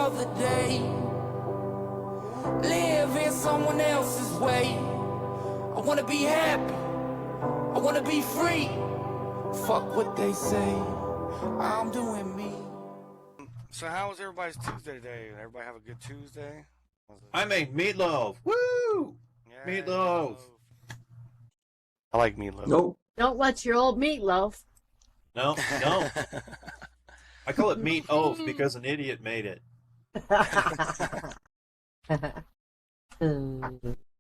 other day. Live in someone else's way. I wanna be happy. I wanna be free. Fuck what they say. I'm doing me. So how was everybody's Tuesday today? Everybody have a good Tuesday? I made meatloaf. Woo! Yeah, Meatloaf. I like meatloaf. Nope. Don't let your old meatloaf. No. I call it meat oaf because an idiot made it.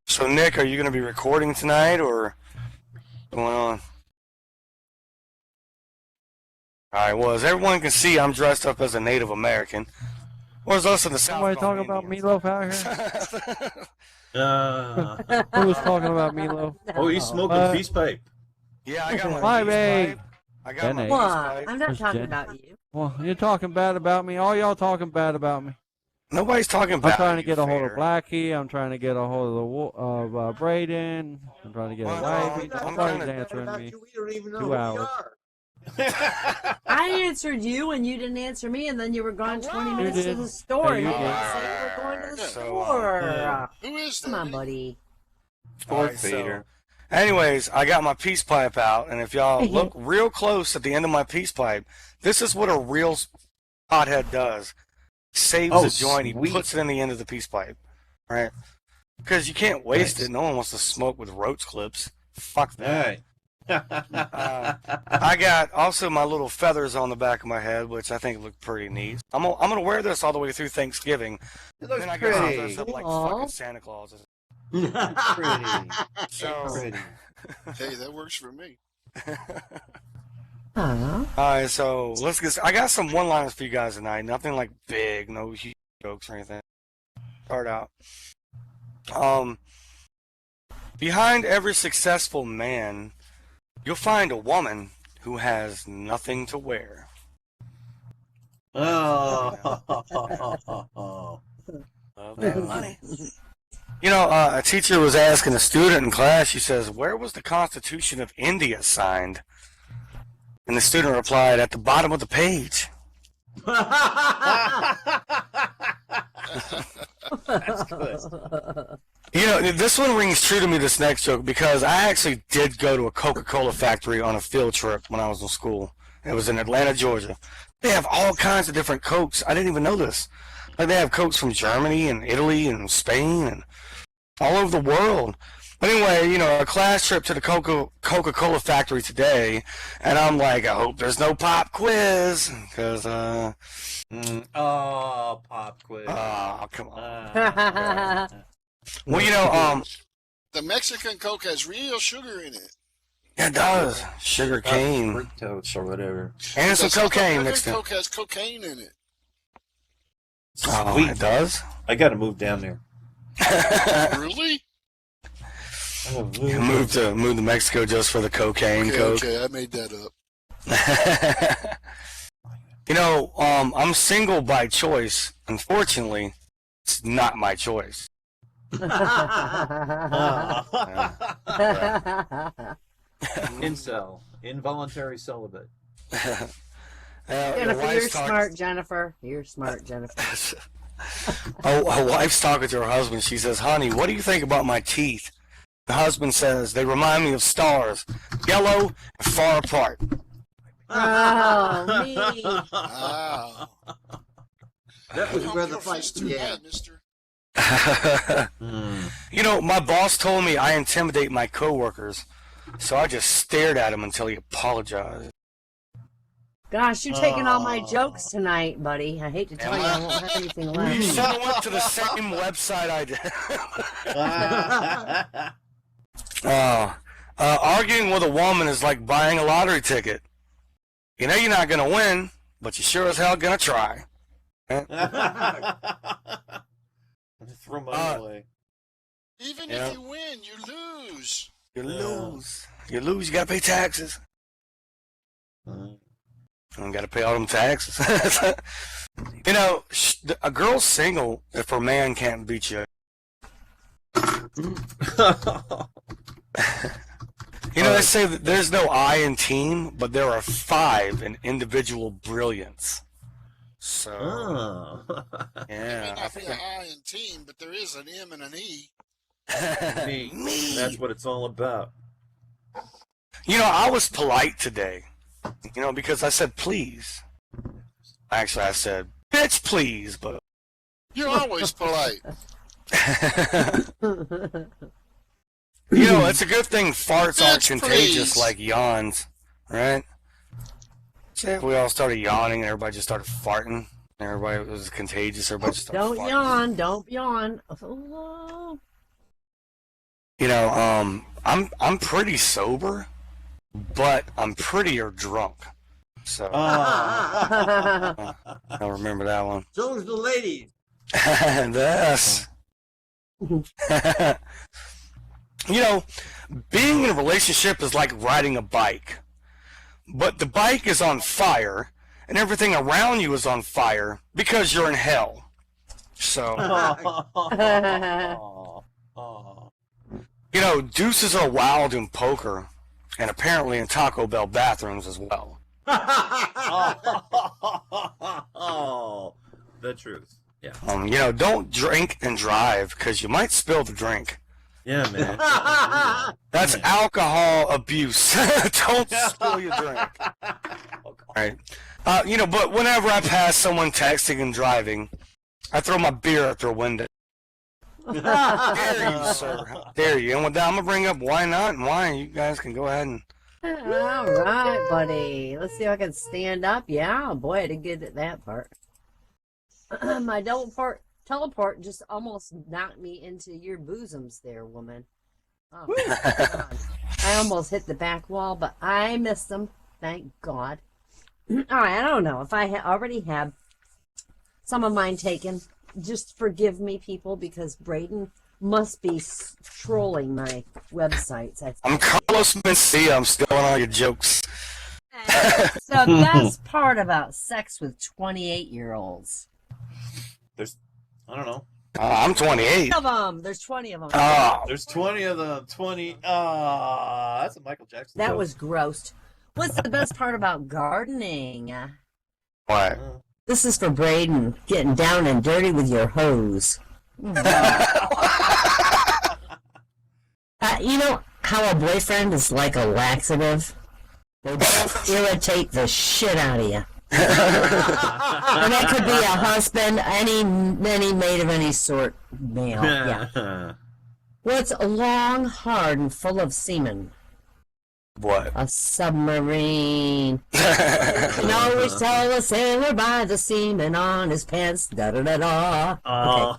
So Nick, are you going to be recording tonight or what's going on? Alright, well, as everyone can see, I'm dressed up as a Native American. Where's us in the South? Somebody talking about meatloaf out here? Who was talking about meatloaf? Oh, he's smoking peace pipe. Yeah, I got my My peace babe. pipe. I got my Jenny. peace What? pipe. I'm not Where's talking Jen? about you. Well, you're talking bad about me. All y'all talking bad about me. Nobody's talking about I'm trying to you, get a hold of Fader. Blackie. I'm trying to get a hold of Braden. I'm trying to get a wifey. I'm Nobody's kinda- answering me. We don't even know 2 who we hours. are. I answered you and you didn't answer me, and then you were gone 20 You minutes to did. the store. Yeah, You you didn't did. say you were going to the So, store. Who is that? Come on, buddy. Alright, Fader. so, anyways, I got my peace pipe out, and if y'all look real close at the end of my peace pipe, this is what a real pothead does. Saves Oh, a joint, he sweet. puts it in the end of the peace pipe, right? Because you can't waste Nice. it. No one wants to smoke with roach clips. Fuck All that. right. I got also my little feathers on the back of my head, which I think look pretty neat. I'm gonna wear this all the way through Thanksgiving. It looks Then I guess I'll pretty. dress up like Aw. fucking Santa Claus. Pretty. So, Pretty. Hey, that works for me. Huh? alright, so let's get. I got some one-liners for you guys tonight. Nothing like big, no huge jokes or anything. Start out. Behind every successful man, you'll find a woman who has nothing to wear. Oh. Love that money. You know, a teacher was asking a student in class, she says, "Where was the Constitution of India signed?" And the student replied, "At the bottom of the page." That's good. You know, this one rings true to me, this next joke, because I actually did go to a Coca-Cola factory on a field trip when I was in school. It was in Atlanta, Georgia. They have all kinds of different Cokes. I didn't even know this. Like, they have Cokes from Germany and Italy and Spain and all over the world. But anyway, you know, a class trip to the Coca-Cola factory today, and I'm like, I hope there's no pop quiz, because, Oh, pop quiz. oh, come on. Well, Well, you know, The Mexican Coke has real sugar in it. it does. Sugar cane. fructose or whatever. And some The South cocaine African mixed in. Coke has cocaine in it. Oh, Sweet. it does? I got to move down there. Really? You moved to Mexico just for the cocaine, Okay, Coke. okay, I made that up. You know, I'm single by choice. Unfortunately, it's not my choice. Incel. Involuntary celibate. Your Jennifer, wife's you're talking- smart, Jennifer. You're smart, Jennifer. Oh, a wife's talking to her husband. She says, "Honey, what do you think about my teeth?" The husband says, "They remind me of stars, yellow and far apart." Oh, me. Wow. That was Pump where the your fight fist too began. bad, mister. You know, my boss told me I intimidate my coworkers, so I just stared at him until he apologized. Gosh, you're taking all my jokes tonight, buddy. I hate to tell you, I won't have anything You left. should have went to the same website I did. Arguing with a woman is like buying a lottery ticket. You know you're not going to win, but you sure as hell going to try. Throw money away. Even Yeah. if you win, you lose. You lose. You lose, you got to pay taxes. You got to pay all them taxes. You know, a girl's single if her man can't beat you. You know, they say that there's no I in team, but there are 5 in individual brilliance. So Oh. There yeah, may I not be a think I in team, but there is an M and an E. Me. That's what it's all about. You know, I was polite today. You know, because I said please. Actually, I said bitch please, but You're always polite. you know, it's a good thing farts aren't Bitch, contagious please. like yawns, right? So if we all started yawning and everybody just started farting, and everybody was contagious. Everybody just started Don't farting. yawn. Don't yawn. Oh. You know, I'm pretty sober, but I'm prettier drunk. So Oh. I don't remember that one. So's the ladies. Yes. You know, being in a relationship is like riding a bike, but the bike is on fire and everything around you is on fire because you're in hell. So, Oh. you know, deuces are wild in poker and apparently in Taco Bell bathrooms as well. Oh. The truth. Yeah. You know, don't drink and drive because you might spill the drink. Yeah, man. That's alcohol abuse. Don't spill your drink. Right. You know, but whenever I pass someone texting and driving, I throw my beer out their window. Dare you, sir? Dare you? And with that, I'm gonna bring up why not and why. You guys can go ahead and. All right, buddy. Let's see if I can stand up. Yeah, boy, I did good at that part. My teleport just almost knocked me into your bosoms there, woman. Oh, God. I almost hit the back wall, but I missed them. Thank God. All right, I don't know if I already have some of mine taken. Just forgive me, people, because Braden must be trolling my websites. I'm Carlos Mencia. I'm stealing all your jokes. It's the best part about sex with 28-year-olds. I don't know. I'm 28. Of them. There's 20 of them. Oh, There's 20 of them. 20. That's a Michael Jackson. That joke. was gross. What's the best part about gardening? what? This is for Braden, getting down and dirty with your hose. You know how a boyfriend is like a laxative? They both irritate the shit out of you. And that could be a husband, any mate of any sort, male. Yeah. What's long, hard, and full of semen? What? A submarine. You can always tell a sailor by the semen on his pants. Da da da da.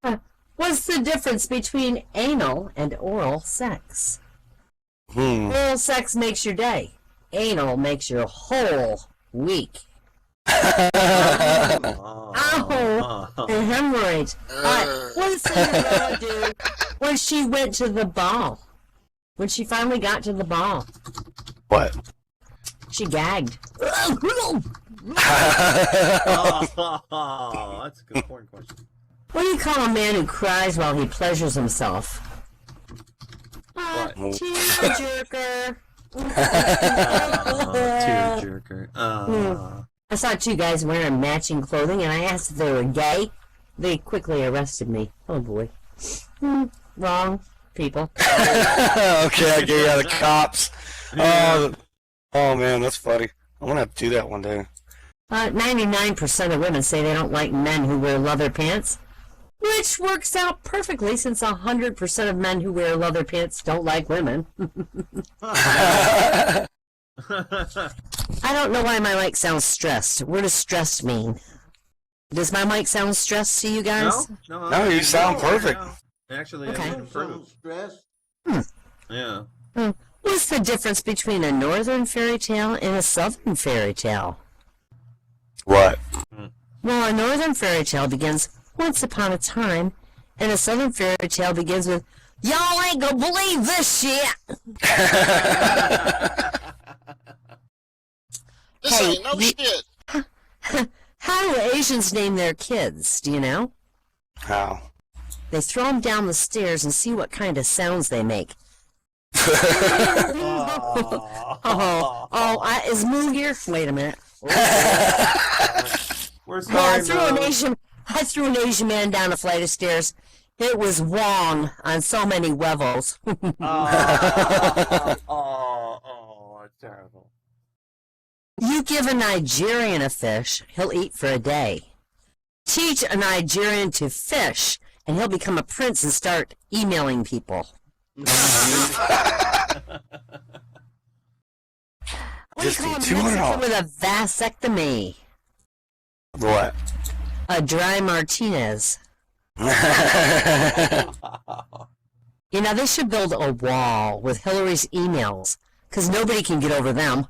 Okay. What's the difference between anal and oral sex? Oral sex makes your day. Anal makes your whole week. Ow! A hemorrhoid. What did Cinderella do when she went to the ball? When she finally got to the ball, What? she gagged. Oh, that's a good porn question. What do you call a man who cries while he pleasures himself? What? Tearjerker. Tearjerker. I saw two guys wearing matching clothing, and I asked if they were gay. They quickly arrested me. Oh boy. Wrong people. Okay, I get you out of the cops. Oh man, that's funny. I'm gonna have to do that one day. 99% of women say they don't like men who wear leather pants, which works out perfectly since 100% of men who wear leather pants don't like women. I don't know why my mic sounds stressed. What does stressed mean? Does my mic sound stressed to you guys? No, you sound perfect. Actually, Okay. I'm improved. Stress. Yeah. What's the difference between a northern fairy tale and a southern fairy tale? What? Well, a northern fairy tale begins once upon a time, and a southern fairy tale begins with, y'all ain't gonna believe this shit! This Hey, ain't no you- shit. How do Asians name their kids? Do you know? How? They throw them down the stairs and see what kind of sounds they make. Is Moo here? Wait a minute. I threw an Asian man down a flight of stairs. It was Wong on so many levels. It's terrible. You give a Nigerian a fish, he'll eat for a day. Teach a Nigerian to fish, and he'll become a prince and start emailing people. What do you Just call a $200. Mexican with a vasectomy? What? A dry Martinez. You know, they should build a wall with Hillary's emails, because nobody can get over them.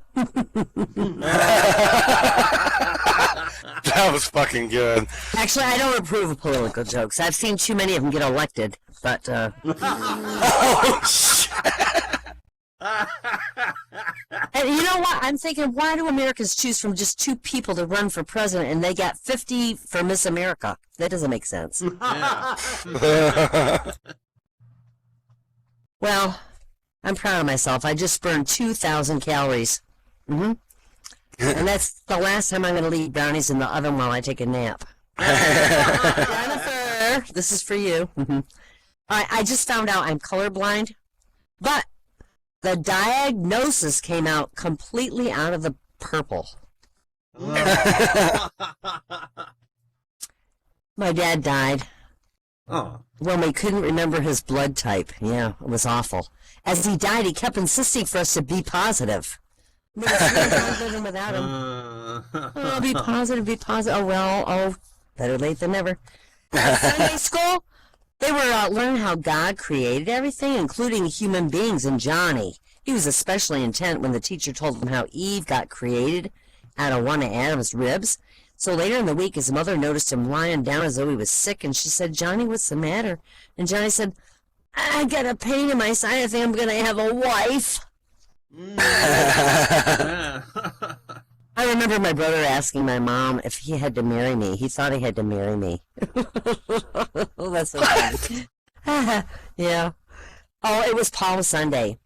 That was fucking good. Actually, I don't approve of political jokes. I've seen too many of them get elected, but, Oh, shit. And you know what? I'm thinking, why do Americans choose from just 2 people to run for president and they got 50 for Miss America? That doesn't make sense. Well, I'm proud of myself. I just burned 2,000 calories. And that's the last time I'm going to leave brownies in the oven while I take a nap. Jennifer, this is for you. All right, I just found out I'm colorblind, but the diagnosis came out completely out of the purple. My dad died Oh. when we couldn't remember his blood type. Yeah, it was awful. As he died, he kept insisting for us to be positive. But it's really hard living without him. Oh, be positive, be positive. Oh, well, better late than never. At Sunday school, they were learning how God created everything, including human beings, and Johnny. He was especially intent when the teacher told him how Eve got created out of one of Adam's ribs. So later in the week, his mother noticed him lying down as though he was sick, and she said, "Johnny, what's the matter?" And Johnny said, "I got a pain in my side. I think I'm going to have a wife." I remember my brother asking my mom if he had to marry me. He thought he had to marry me. Oh, that's so funny. Yeah. Oh, it was Palm Sunday.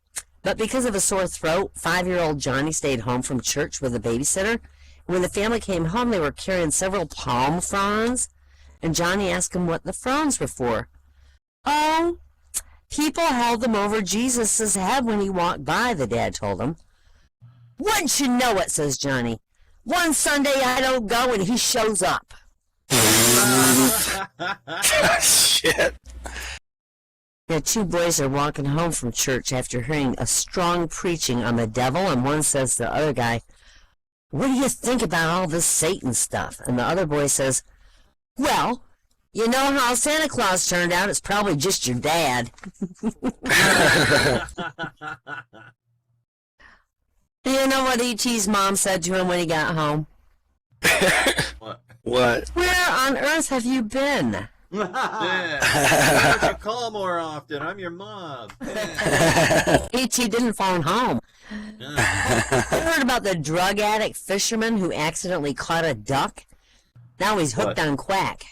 But because of a sore throat, 5-year-old Johnny stayed home from church with a babysitter. When the family came home, they were carrying several palm fronds, and Johnny asked him what the fronds were for. "Oh, people held them over Jesus' head when he walked by," the dad told him. "Wouldn't you know it," says Johnny. "One Sunday I don't go and he shows up." Shit. The 2 boys are walking home from church after hearing a strong preaching on the devil, and one says to the other guy, "What do you think about all this Satan stuff?" And the other boy says, "Well, you know how Santa Claus turned out. It's probably just your dad." Do you know what E.T.'s mom said to him when he got home? What? "Where on earth have you been?" Yeah. Why don't you call more often? I'm your mom. E.T. didn't phone home. You heard about the drug addict fisherman who accidentally caught a duck? Now he's hooked What? on quack.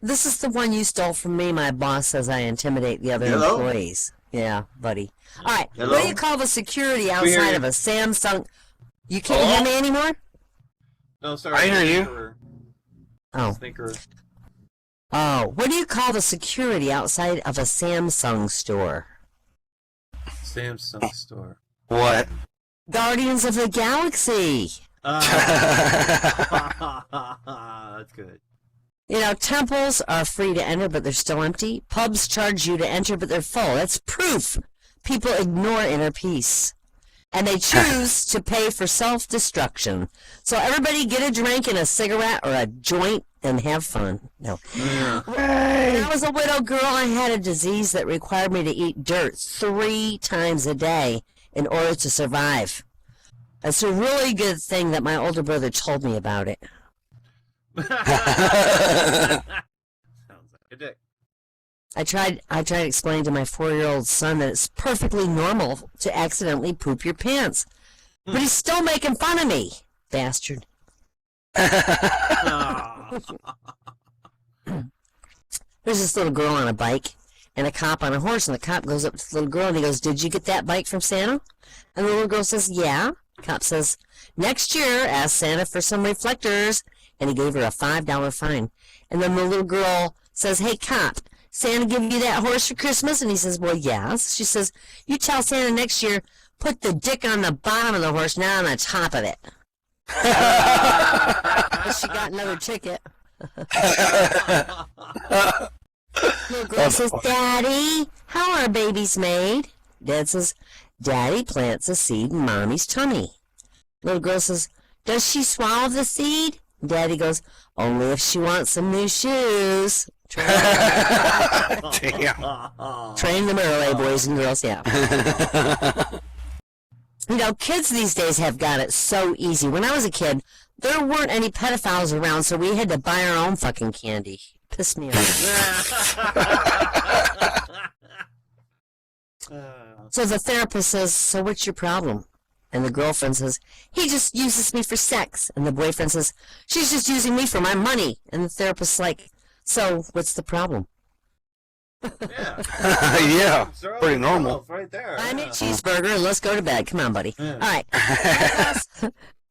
This is the one you stole from me. My boss says I intimidate the other Hello? employees. Yeah, buddy. All right, Hello? what do you call the security outside of a Samsung? You can't hear me anymore? No, sorry. I hear you. Thinker. Oh. Thinker. Oh, what do you call the security outside of a Samsung store? Samsung store. What? Guardians of the Galaxy. That's good. You know, temples are free to enter, but they're still empty. Pubs charge you to enter, but they're full. That's proof people ignore inner peace. And they choose to pay for self-destruction. So everybody get a drink and a cigarette or a joint and have fun. No. When I was a widow girl, I had a disease that required me to eat dirt 3 times a day in order to survive. It's a really good thing that my older brother told me about it. Sounds like a dick. I tried explaining to my 4-year-old son that it's perfectly normal to accidentally poop your pants. But he's still making fun of me, bastard. There's this little girl on a bike and a cop on a horse, and the cop goes up to the little girl and he goes, "Did you get that bike from Santa?" And the little girl says, "Yeah." Cop says, next year, ask Santa for some reflectors. And he gave her a $5 fine. And then the little girl says, hey, cop, Santa give you that horse for Christmas? And he says, well, yes. She says, you tell Santa next year, put the dick on the bottom of the horse, not on the top of it. She got another ticket. Little girl says, Daddy, how are babies made? Dad says, Daddy plants a seed in Mommy's tummy. Little girl says, does she swallow the seed? Daddy goes, only if she wants some new shoes. Damn. Train them early, boys and girls, yeah. You know, kids these days have got it so easy. When I was a kid, there weren't any pedophiles around, so we had to buy our own fucking candy. Pissed me off. So the therapist says, so what's your problem? And the girlfriend says, he just uses me for sex. And the boyfriend says, she's just using me for my money. And the therapist's like, so what's the problem? Yeah. Yeah, Throw pretty it normal. off right there. I'm a cheeseburger and let's go to bed. Come on, buddy. Yeah. All right.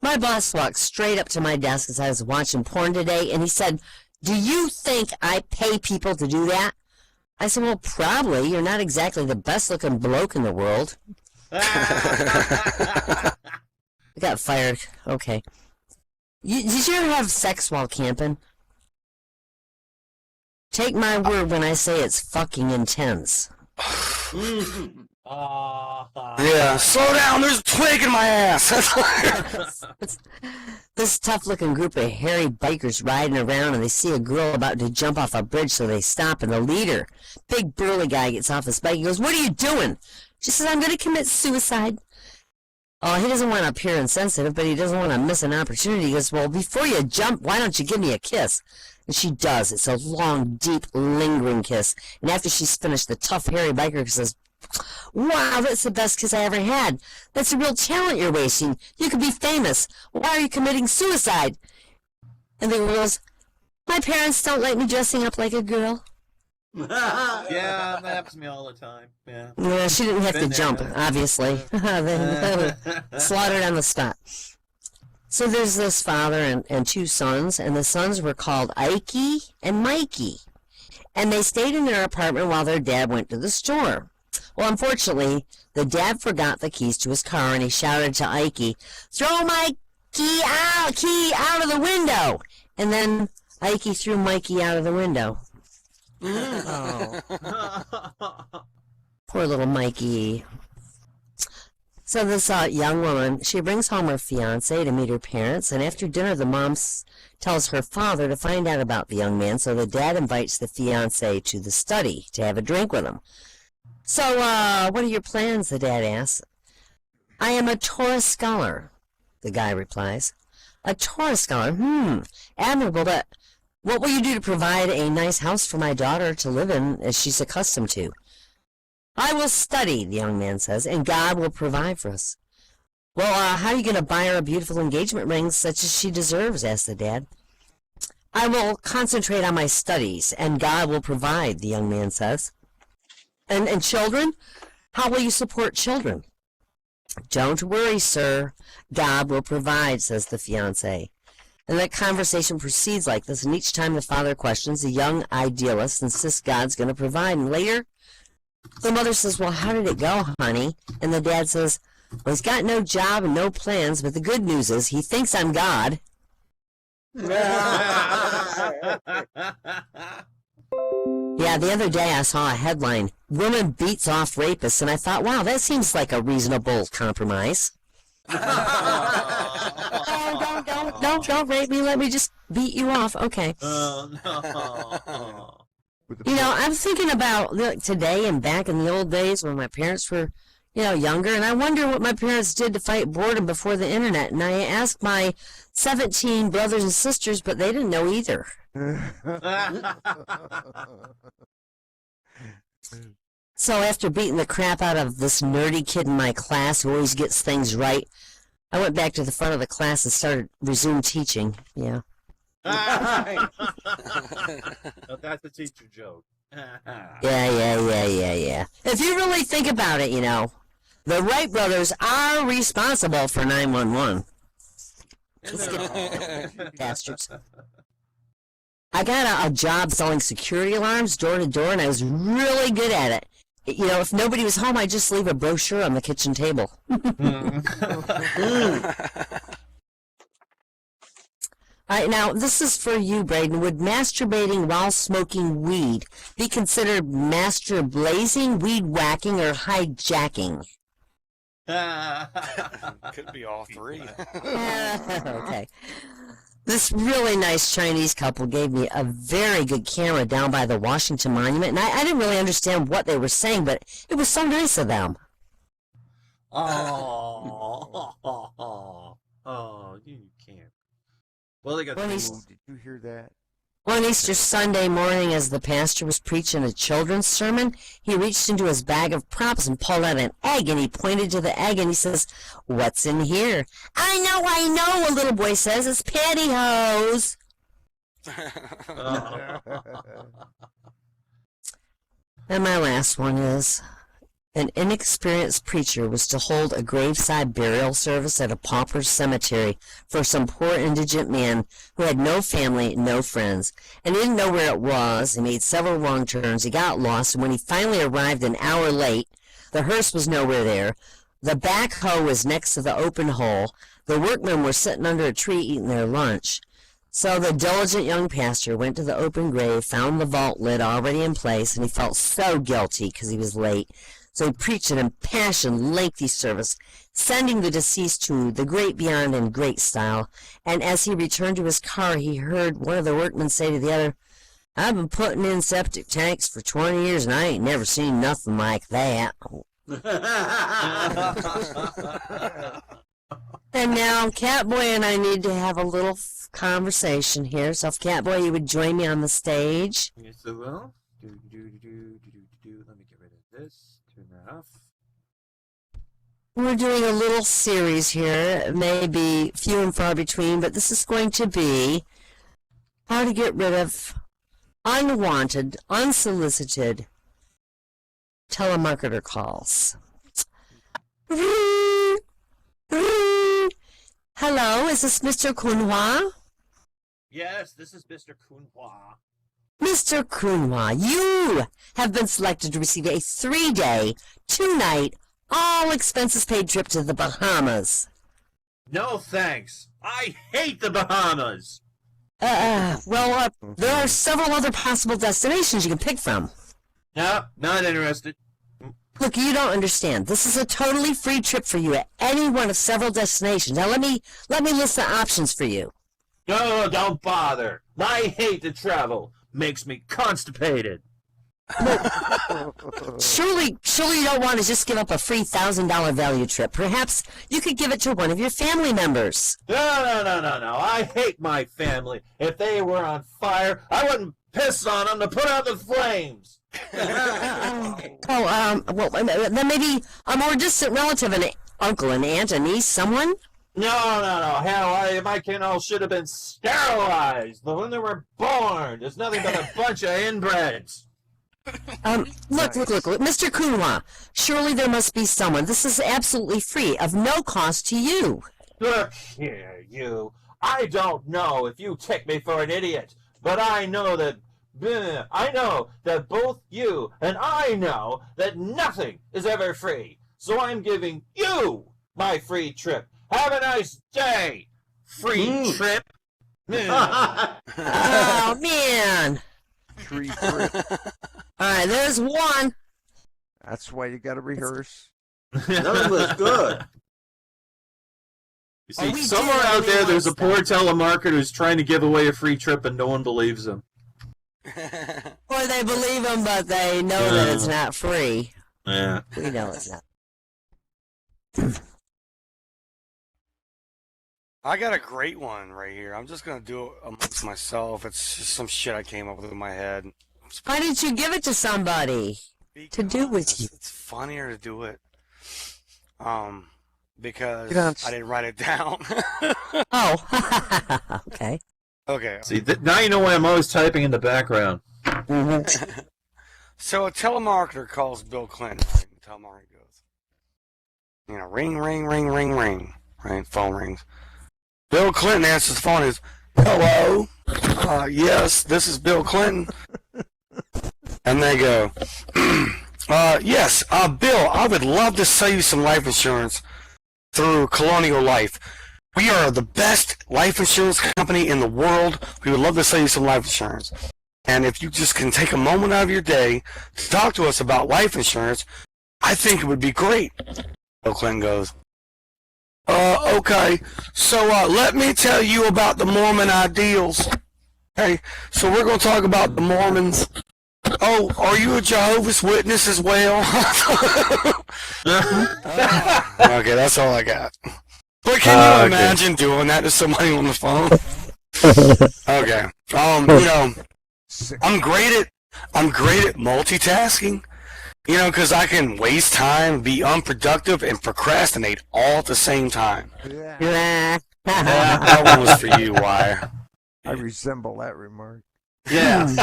My boss walked straight up to my desk as I was watching porn today, and he said, do you think I pay people to do that? I said, well, probably. You're not exactly the best-looking bloke in the world. I got fired. Okay. Did you ever have sex while camping? Take my word when I say it's fucking intense. Yeah, slow down, there's a twig in my ass. This tough-looking group of hairy bikers riding around, and they see a girl about to jump off a bridge, so they stop, and the leader, big burly guy, gets off his bike. He goes, what are you doing? She says, I'm going to commit suicide. Oh, he doesn't want to appear insensitive, but he doesn't want to miss an opportunity. He goes, well, before you jump, why don't you give me a kiss? And she does. It's a long, deep, lingering kiss. And after she's finished, the tough, hairy biker says, wow, that's the best kiss I ever had. That's a real talent you're wasting. You could be famous. Why are you committing suicide? And the girl goes, my parents don't like me dressing up like a girl. Yeah, that happens to me all the time. Yeah. Yeah, she didn't have to Been there, jump, done it. obviously. Slaughtered on the spot. So there's this father and two sons, and the sons were called Ikey and Mikey. And they stayed in their apartment while their dad went to the store. Well, unfortunately, the dad forgot the keys to his car, and he shouted to Ikey, throw my key out of the window! And then Ikey threw Mikey out of the window. Oh. Poor little Mikey. So this young woman, she brings home her fiancé to meet her parents, and after dinner the mom tells her father to find out about the young man, so the dad invites the fiancé to the study to have a drink with him. So, what are your plans, the dad asks. I am a Taurus scholar, the guy replies. A Taurus scholar? Admirable, but what will you do to provide a nice house for my daughter to live in as she's accustomed to? I will study, the young man says, and God will provide for us. Well, how are you going to buy her a beautiful engagement ring such as she deserves, asked the dad. I will concentrate on my studies, and God will provide, the young man says. And children? How will you support children? Don't worry, sir. God will provide, says the fiancé. And that conversation proceeds like this, and each time the father questions, the young idealist insists God's going to provide. And later, the mother says, well, how did it go, honey? And the dad says, well, he's got no job and no plans, but the good news is he thinks I'm God. Yeah, the other day I saw a headline, woman beats off rapists, and I thought, wow, that seems like a reasonable compromise. Oh, don't rape me, let me just beat you off. Okay. Oh, no. You know, I'm thinking about today and back in the old days when my parents were, younger, and I wonder what my parents did to fight boredom before the internet. And I asked my 17 brothers and sisters, but they didn't know either. So after beating the crap out of this nerdy kid in my class who always gets things right, I went back to the front of the class and resumed teaching. Yeah. Now that's a teacher joke. Yeah. If you really think about it, The Wright brothers are responsible for 911. Just kidding. Bastards. I got a job selling security alarms door to door, and I was really good at it. You know, if nobody was home, I'd just leave a brochure on the kitchen table. All right, now, this is for you, Braden. Would masturbating while smoking weed be considered master blazing, weed whacking, or hijacking? Could be all three. Okay. This really nice Chinese couple gave me a very good camera down by the Washington Monument, and I didn't really understand what they were saying, but it was so nice of them. Oh, you can't. Well, they got. Well, Did you hear that? One Easter Sunday morning, as the pastor was preaching a children's sermon, he reached into his bag of props and pulled out an egg, and he pointed to the egg, and he says, "What's in here?" I know, a little boy says, "It's pantyhose." And my last one is, an inexperienced preacher was to hold a graveside burial service at a pauper's cemetery for some poor indigent man who had no family, no friends, and he didn't know where it was. He made several wrong turns. He got lost, and when he finally arrived an hour late, the hearse was nowhere there. The backhoe was next to the open hole. The workmen were sitting under a tree eating their lunch. So the diligent young pastor went to the open grave, found the vault lid already in place, and he felt so guilty because he was late. So he preached an impassioned, lengthy service, sending the deceased to the great beyond in great style. And as he returned to his car, he heard one of the workmen say to the other, "I've been putting in septic tanks for 20 years, and I ain't never seen nothing like that." And now Catboy and I need to have a little conversation here. So if Catboy, you would join me on the stage. Yes, I will. Let me get rid of this. Turn that off. We're doing a little series here. It may be few and far between, but this is going to be how to get rid of unwanted, unsolicited telemarketer calls. Hello, is this Mr. Kunhua? Yes, this is Mr. Kunhua. Mr. Kunhua, you have been selected to receive a 3-day, 2-night, all expenses paid trip to the Bahamas. No thanks. I hate the Bahamas. There are several other possible destinations you can pick from. No, not interested. Look, you don't understand. This is a totally free trip for you at any one of several destinations. Now let me list the options for you. No, don't bother. I hate to travel. Makes me constipated. Surely you don't want to just give up a free $1,000 value trip. Perhaps you could give it to one of your family members. No. I hate my family. If they were on fire, I wouldn't piss on them to put out the flames. Well, then maybe a more distant relative, an uncle, an aunt, a niece, someone? No. Hell, my kid all should have been sterilized when they were born. There's nothing but a bunch of inbreds. Look, Mr. Kunhua, surely there must be someone. This is absolutely free, of no cost to you. Look here, you. I don't know if you take me for an idiot, but I know that both you and I know that nothing is ever free. So I'm giving you my free trip. Have a nice day. Free trip. Oh, man. Tree trip. All right, there's one. That's why you got to rehearse. That was good. You see, somewhere out there's a poor telemarketer who's trying to give away a free trip and no one believes him. Or they believe him, but they know that it's not free. Yeah. We know it's not. I got a great one right here. I'm just going to do it amongst myself. It's just some shit I came up with in my head. Why didn't you give it to somebody to do with you? It's funnier to do it. Because I didn't write it down. Oh, okay. Okay. See, now you know why I'm always typing in the background. So a telemarketer calls Bill Clinton. Right? The telemarketer goes, You know, ring, ring, ring, ring, ring. Right? Phone rings. Bill Clinton answers the phone. Is hello? Yes, this is Bill Clinton. And they go, yes, Bill, I would love to sell you some life insurance through Colonial Life. We are the best life insurance company in the world. We would love to sell you some life insurance. And if you just can take a moment out of your day to talk to us about life insurance, I think it would be great. Bill Clinton goes, okay, so let me tell you about the Mormon ideals. Okay, so we're going to talk about the Mormons. Oh, are you a Jehovah's Witness as well? Okay, that's all I got. But can you imagine doing that to somebody on the phone? Okay. You know, I'm great at multitasking. You know, because I can waste time, be unproductive, and procrastinate all at the same time. Yeah. That one was for you, Wire. I resemble that remark. Yeah.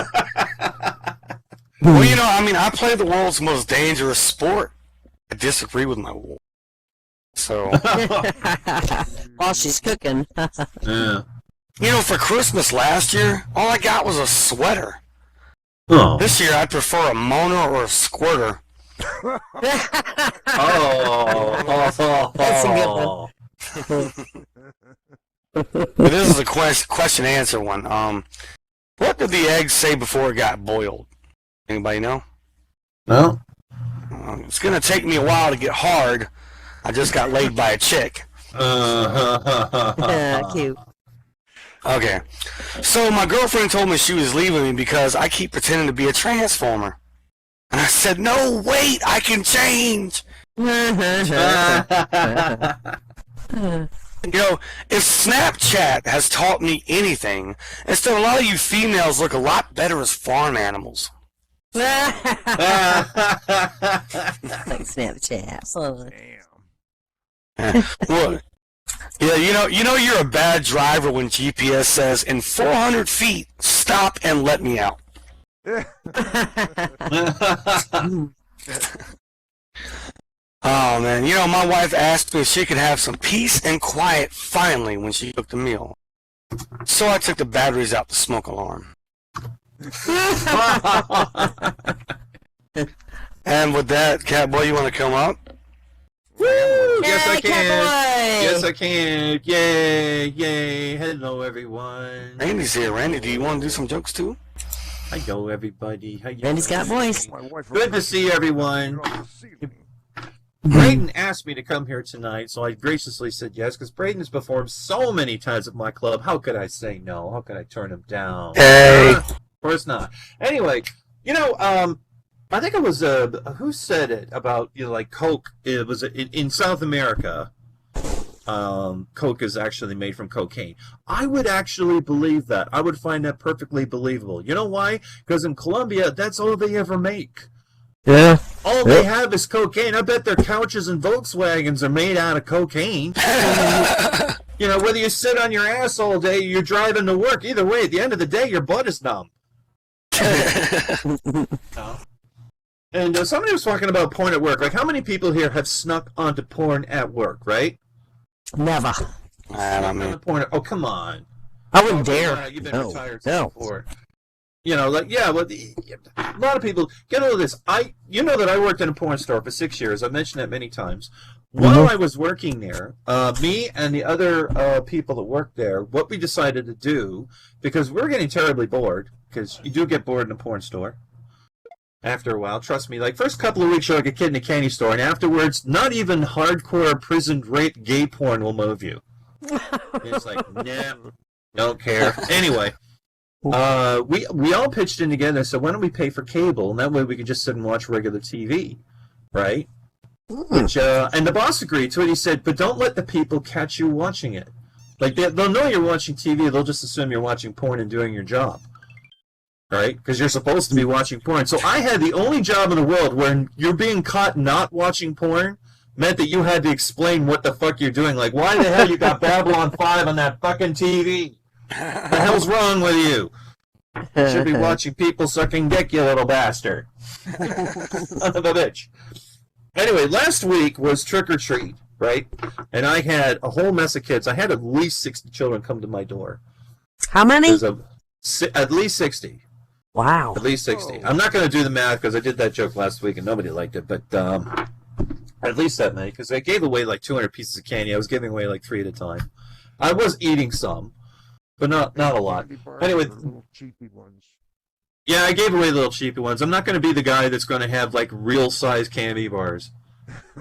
Well, you know, I mean, I play the world's most dangerous sport. I disagree with my war. So, While she's cooking. Yeah. you know, for Christmas last year, all I got was a sweater. Oh. This year, I'd prefer a Mona or a squirter. Oh. That's a good one. But this is a question-answer one. What did the eggs say before it got boiled? Anybody know? No. It's gonna take me a while to get hard. I just got laid by a chick. Cute. Okay. So my girlfriend told me she was leaving me because I keep pretending to be a transformer. And I said, no, wait, I can change. You know, if Snapchat has taught me anything, it's that a lot of you females look a lot better as farm animals. Like Snapchat. Damn. Well, yeah, you know you're a bad driver when GPS says, in 400 feet, stop and let me out. Oh, man. You know, my wife asked me if she could have some peace and quiet finally when she cooked the meal. So I took the batteries out the smoke alarm. And with that, Catboy, you want to come up? Woo! Yes, I Yay, can. Catboy! Yes, I can. Yay, yay. Hello, everyone. Randy's here. Randy, do you want to do some jokes too? Hello, everybody. How you Randy's got doing? voice. My wife Good to see everyone. on the ceiling. Braden asked me to come here tonight, so I graciously said yes, because Braden has performed so many times at my club. How could I say no? How could I turn him down? Hey. Of course not. Anyway, you know, I think it was, who said it about, you know, like Coke? It was in South America. Coke is actually made from cocaine. I would actually believe that. I would find that perfectly believable. You know why? Because in Colombia, that's all they ever make. Yeah. All they have is cocaine. I bet their couches and Volkswagens are made out of cocaine. You know, whether you sit on your ass all day, you're driving to work. Either way, at the end of the day, your butt is numb. And somebody was talking about porn at work. Like, how many people here have snuck onto porn at work, right? Never. I don't know. Porn. Oh, come on. I wouldn't Oh, come dare. on. You've been No. retired No. before. You know, like, yeah, well, a lot of people, get all of this. You know that I worked in a porn store for 6 years. I've mentioned that many times. While I was working there, me and the other people that worked there, what we decided to do, because we were getting terribly bored, because you do get bored in a porn store after a while, trust me. Like, first couple of weeks, you're like a kid in a candy store, and afterwards, not even hardcore prison rape gay porn will move you. It's like, nah, don't care. Anyway. We all pitched in together, so why don't we pay for cable, and that way we could just sit and watch regular TV, right? Which, and the boss agreed to it. He said, but don't let the people catch you watching it. Like, they'll know you're watching TV, they'll just assume you're watching porn and doing your job, right? Because you're supposed to be watching porn. So I had the only job in the world where you're being caught not watching porn meant that you had to explain what the fuck you're doing. Like, why the hell you got Babylon 5 on that fucking TV? What the hell's wrong with you? You should be watching people sucking dick, you little bastard. Son of a bitch. Anyway, last week was trick or treat, right? And I had a whole mess of kids. I had at least 60 children come to my door. How many? At least 60. Wow. At least 60. I'm not going to do the math because I did that joke last week and nobody liked it, but at least that many because I gave away like 200 pieces of candy. I was giving away like 3 at a time. I was eating some, but not a lot. Anyway, Little cheapy ones. yeah, I gave away little cheapy ones. I'm not going to be the guy that's going to have like real size candy bars.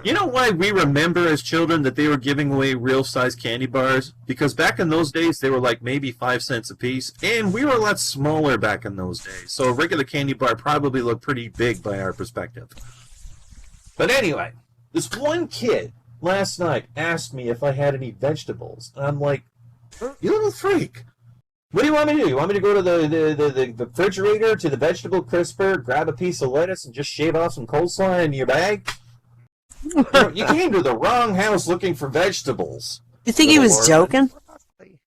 You know why we remember as children that they were giving away real size candy bars? Because back in those days they were like maybe 5 cents a piece, and we were a lot smaller back in those days. So a regular candy bar probably looked pretty big by our perspective. But anyway, this one kid last night asked me if I had any vegetables. And I'm like, you little freak. What do you want me to do? You want me to go to the refrigerator, to the vegetable crisper, grab a piece of lettuce, and just shave off some coleslaw in your bag? You came to the wrong house looking for vegetables. You think he was Lord. joking?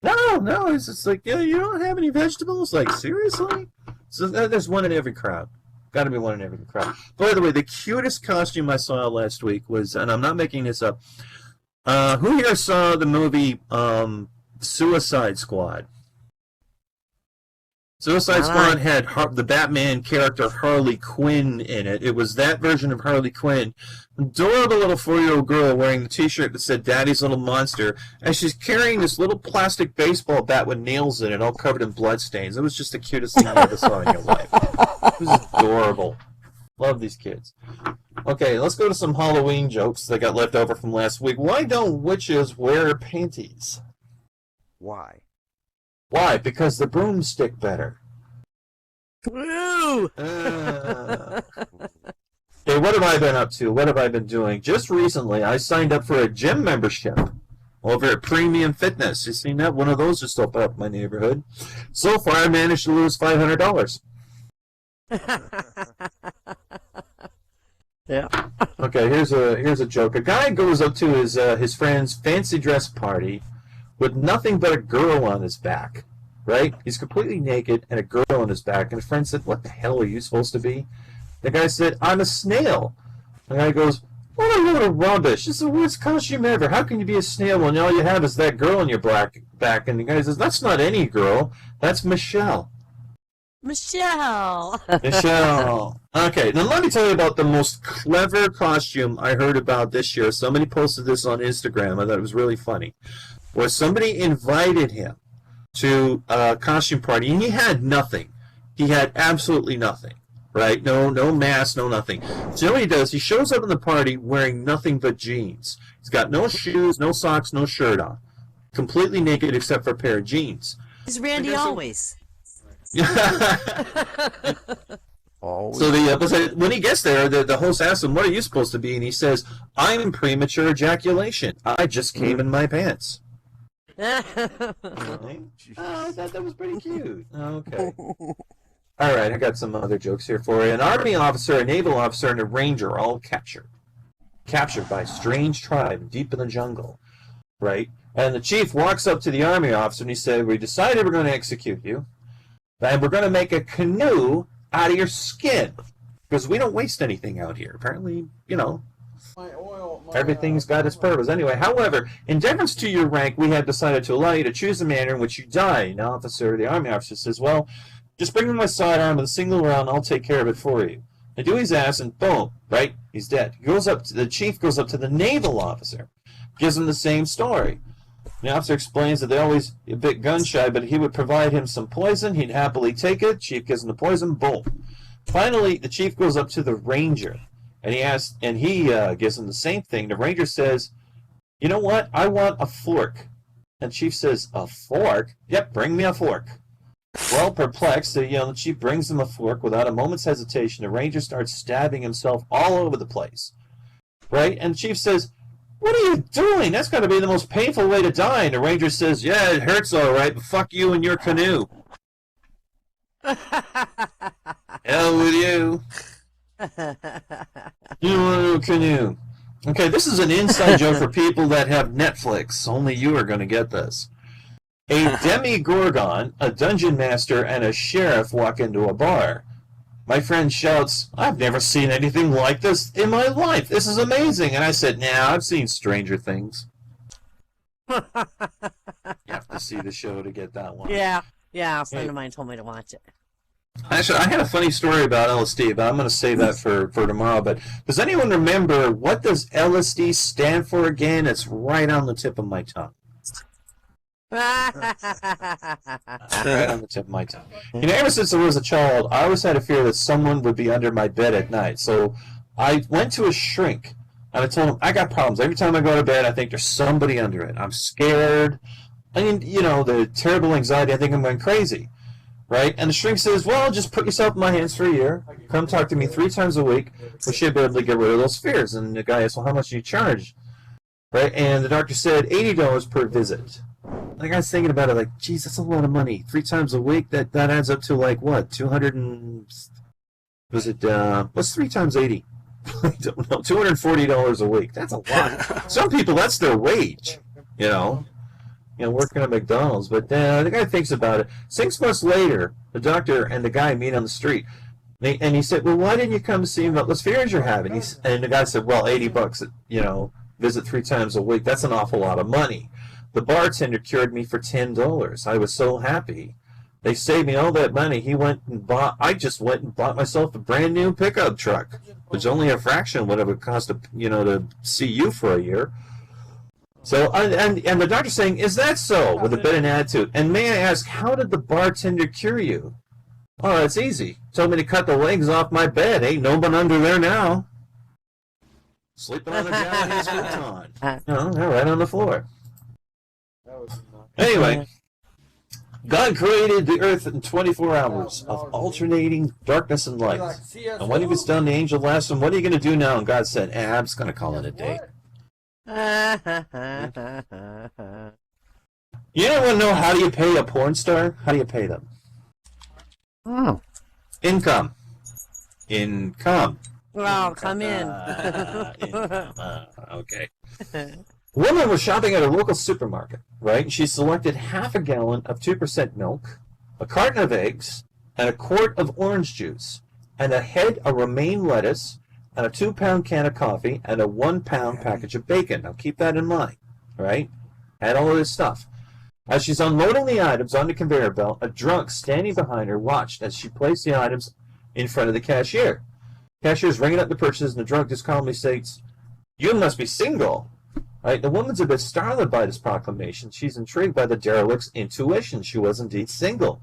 No, it's just like, yeah, you don't have any vegetables? Like, seriously? So there's one in every crowd. Got to be one in every crowd. By the way, the cutest costume I saw last week was, and I'm not making this up, who here saw the movie Suicide Squad? Suicide Squad had the Batman character Harley Quinn in it. It was that version of Harley Quinn. Adorable little 4-year-old girl wearing the t-shirt that said Daddy's Little Monster, and she's carrying this little plastic baseball bat with nails in it, all covered in bloodstains. It was just the cutest thing you ever saw in your life. It was adorable. Love these kids. Okay, let's go to some Halloween jokes that got left over from last week. Why don't witches wear panties? Why? Why? Because the brooms stick better. Woo! Okay, what have I been up to? What have I been doing? Just recently, I signed up for a gym membership over at Premium Fitness. You seen that? One of those just opened up in my neighborhood. So far, I managed to lose $500. Yeah. Okay, here's a joke. A guy goes up to his friend's fancy dress party with nothing but a girl on his back. Right? He's completely naked and a girl on his back. And his friend said, "What the hell are you supposed to be?" The guy said, "I'm a snail." The guy goes, "What a load of rubbish. This is the worst costume ever. How can you be a snail when all you have is that girl on your back?" And the guy says, "That's not any girl. That's Michelle." Michelle. Michelle. Okay, now let me tell you about the most clever costume I heard about this year. Somebody posted this on Instagram. I thought it was really funny. Where somebody invited him to a costume party, and he had nothing. He had absolutely nothing, right? No mask, no nothing. So what he does, he shows up in the party wearing nothing but jeans. He's got no shoes, no socks, no shirt on. Completely naked except for a pair of jeans. Is Randy always? Always. So when he gets there, the host asks him, "What are you supposed to be?" And he says, "I'm premature ejaculation. I just came in my pants." I thought that was pretty cute. Okay. All right, I got some other jokes here for you. An army officer, a naval officer, and a ranger all captured by a strange tribe deep in the jungle, right? And the chief walks up to the army officer and he said, "We decided we're going to execute you, and we're going to make a canoe out of your skin because we don't waste anything out here." Apparently, everything's got its purpose. Anyway, however, in deference to your rank, we have decided to allow you to choose the manner in which you die. And the army officer says, "Well, just bring me my sidearm with a single round, I'll take care of it for you." They do his ass, and boom, right? He's dead. The chief goes up to the naval officer, gives him the same story. The officer explains that they're always a bit gun-shy, but he would provide him some poison. He'd happily take it. Chief gives him the poison. Boom. Finally, the chief goes up to the ranger. And he gives him the same thing. The ranger says, "You know what? I want a fork." And the chief says, "A fork? Yep, bring me a fork." Well perplexed, the chief brings him a fork without a moment's hesitation. The ranger starts stabbing himself all over the place. Right? And the chief says, "What are you doing? That's got to be the most painful way to die." And the ranger says, "Yeah, it hurts all right, but fuck you and your canoe." Hell with you. You want a canoe. Okay, this is an inside joke for people that have Netflix. Only you are going to get this. A demigorgon, a dungeon master, and a sheriff walk into a bar. My friend shouts, "I've never seen anything like this in my life. This is amazing." And I said, "Nah, I've seen stranger things." You have to see the show to get that one. Yeah, a friend of mine told me to watch it. Actually, I had a funny story about LSD, but I'm going to save that for tomorrow. But does anyone remember what does LSD stand for again? It's right on the tip of my tongue. Right on the tip of my tongue. You know, ever since I was a child, I always had a fear that someone would be under my bed at night. So I went to a shrink, and I told him, I got problems. Every time I go to bed, I think there's somebody under it. I'm scared. I mean, you know, the terrible anxiety, I think I'm going crazy. Right? And the shrink says, well, just put yourself in my hands for a year. Come talk to me 3 times a week. We should be able to get rid of those fears. And the guy asked, well, how much do you charge? Right? And the doctor said, $80 per visit. The guy's thinking about it like, geez, that's a lot of money. 3 times a week, that adds up to like what? 200 and... Was it, what's 3 times 80? I don't know. $240 a week. That's a lot. Some people, that's their wage, you know. You know, working at McDonald's. But the guy thinks about it. 6 months later, the doctor and the guy meet on the street. And he said, well, why didn't you come to see me about those fears you're having? And the guy said, well, $80, you know, visit 3 times a week. That's an awful lot of money. The bartender cured me for $10. I was so happy. They saved me all that money. I just went and bought myself a brand new pickup truck, which only a fraction of what it would cost to, you know, to see you for a year. So, and the doctor's saying, is that so? With a bit of an attitude. And may I ask, how did the bartender cure you? Oh, it's easy. Told me to cut the legs off my bed. Ain't no one under there now. Sleeping on a Japanese futon. No, they're right on the floor. Anyway, God created the earth in 24 hours of alternating darkness and light. And when he was done, the angel asked him, what are you going to do now? And God said, I'm just going to call it a day. You don't want to know how do you pay a porn star? How do you pay them? Oh. Income. Well, come in. Okay. A woman was shopping at a local supermarket, right? And she selected half a gallon of 2% milk, a carton of eggs, and a quart of orange juice, and a head of romaine lettuce, and a 2-pound can of coffee, and a 1-pound package of bacon. Now keep that in mind, right? Had all of this stuff. As she's unloading the items on the conveyor belt, a drunk standing behind her watched as she placed the items in front of the cashier. Cashier's ringing up the purchases, and the drunk just calmly states, "You must be single." Right? The woman's a bit startled by this proclamation. She's intrigued by the derelict's intuition. She was indeed single.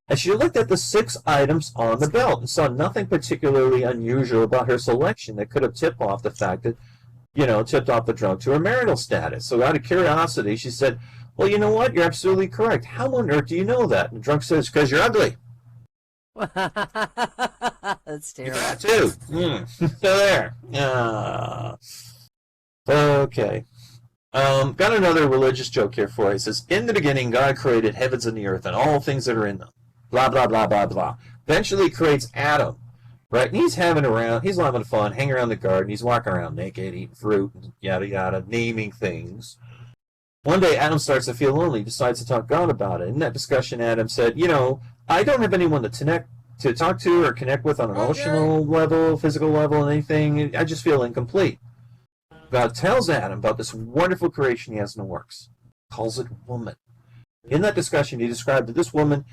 And she looked at the 6 items on the belt and saw nothing particularly unusual about her selection that could have tipped off the fact that, tipped off the drunk to her marital status. So out of curiosity, she said, "Well, you know what? You're absolutely correct. How on earth do you know that?" And the drunk says, "Because you're ugly." That's terrible. That too. So there. Okay. Got another religious joke here for you. It says, "In the beginning, God created heavens and the earth and all things that are in them." Blah, blah, blah, blah, blah. Eventually he creates Adam. Right? And he's having fun, hanging around the garden. He's walking around naked, eating fruit, yada, yada, naming things. One day, Adam starts to feel lonely. He decides to talk to God about it. In that discussion, Adam said, I don't have anyone to talk to or connect with on an emotional level, physical level, anything. I just feel incomplete. God tells Adam about this wonderful creation he has in the works. Calls it woman. In that discussion, he described that this woman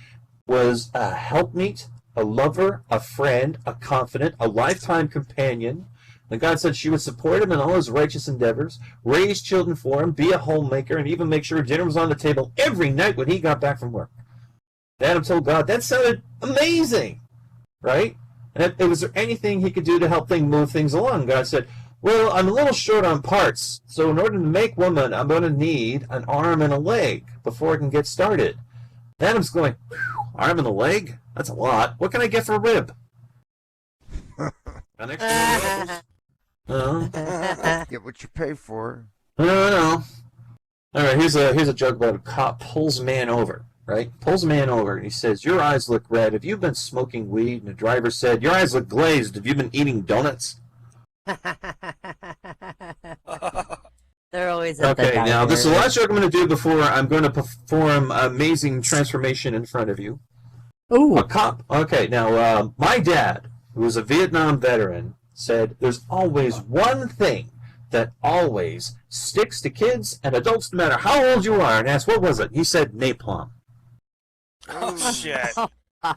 was a helpmeet, a lover, a friend, a confidant, a lifetime companion. And God said she would support him in all his righteous endeavors, raise children for him, be a homemaker, and even make sure dinner was on the table every night when he got back from work. Adam told God, that sounded amazing, right? And was there anything he could do to help move things along? God said, "Well, I'm a little short on parts, so in order to make woman, I'm going to need an arm and a leg before I can get started." Adam's going, "Arm and a leg? That's a lot. What can I get for a rib?" An extra ribs? Get what you pay for. No. All right, here's a joke about a cop pulls a man over, right? Pulls a man over, and he says, "Your eyes look red. Have you been smoking weed?" And the driver said, "Your eyes look glazed. Have you been eating donuts?" They're always at Okay, the now this is the diner. last joke I'm going to do before I'm going to perform amazing transformation in front of you. Ooh. A cop. Okay, now my dad, who was a Vietnam veteran, said there's always one thing that always sticks to kids and adults, no matter how old you are. And asked, what was it? He said napalm. Oh shit!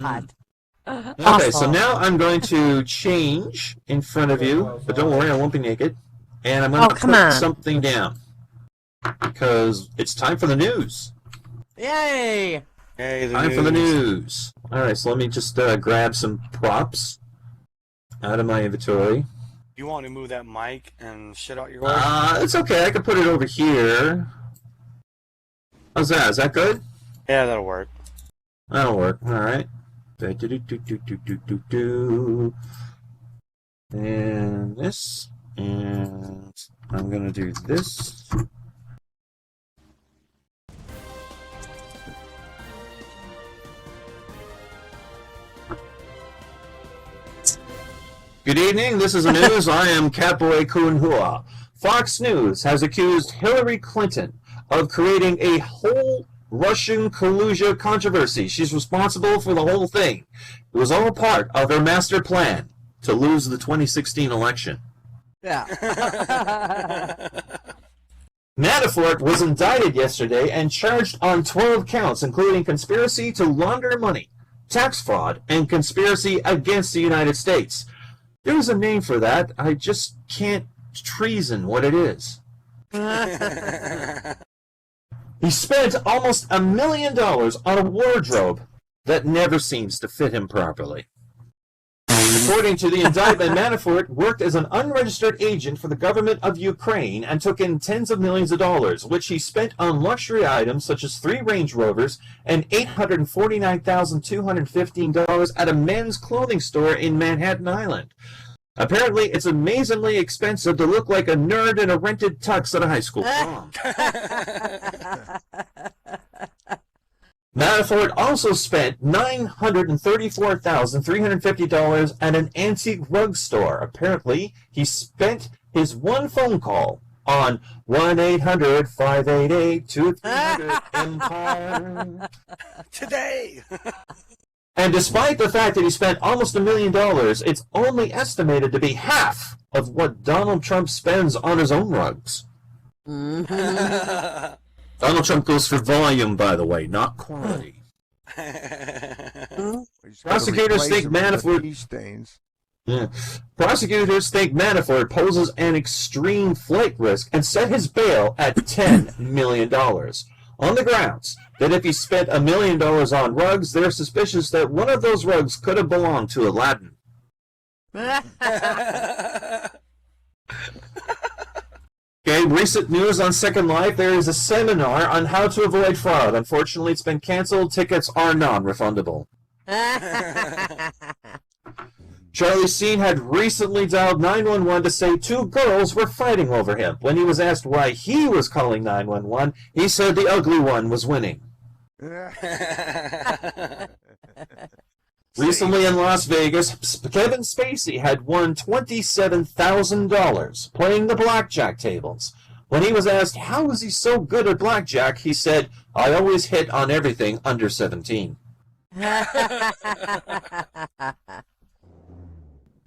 God. Okay, so now I'm going to change in front of you, but don't worry, I won't be naked. And I'm going to come put on. something down because it's time for the news. Yay! Hey, Time for the news. All right, so let me just grab some props out of my inventory. You want to move that mic and shit out your way? It's okay. I can put it over here. How's that? Is that good? Yeah, that'll work. That'll work. All right. And this. And I'm going to do this. Good evening, this is the news. I am Catboy Kunhua. Fox News has accused Hillary Clinton of creating a whole Russian collusion controversy. She's responsible for the whole thing. It was all part of her master plan to lose the 2016 election. Yeah. Manafort was indicted yesterday and charged on 12 counts, including conspiracy to launder money, tax fraud, and conspiracy against the United States. There's a name for that. I just can't treason what it is. He spent almost $1 million on a wardrobe that never seems to fit him properly. According to the indictment, Manafort worked as an unregistered agent for the government of Ukraine and took in tens of millions of dollars, which he spent on luxury items such as 3 Range Rovers and $849,215 at a men's clothing store in Manhattan Island. Apparently, it's amazingly expensive to look like a nerd in a rented tux at a high school prom. Manafort also spent $934,350 at an antique rug store. Apparently, he spent his one phone call on 1-800-588-2300-EMPIRE. Today! And despite the fact that he spent almost $1 million, it's only estimated to be half of what Donald Trump spends on his own rugs. Donald Trump goes for volume, by the way, not quality. Prosecutors think Manafort. Yeah. Prosecutors think Manafort poses an extreme flight risk and set his bail at $10 million. On the grounds that if he spent $1 million on rugs, they're suspicious that one of those rugs could have belonged to Aladdin. Okay, recent news on Second Life. There is a seminar on how to avoid fraud. Unfortunately, it's been canceled. Tickets are non-refundable. Charlie Sheen had recently dialed 911 to say 2 girls were fighting over him. When he was asked why he was calling 911, he said the ugly one was winning. Recently in Las Vegas, Kevin Spacey had won $27,000 playing the blackjack tables. When he was asked how was he so good at blackjack, he said, I always hit on everything under 17.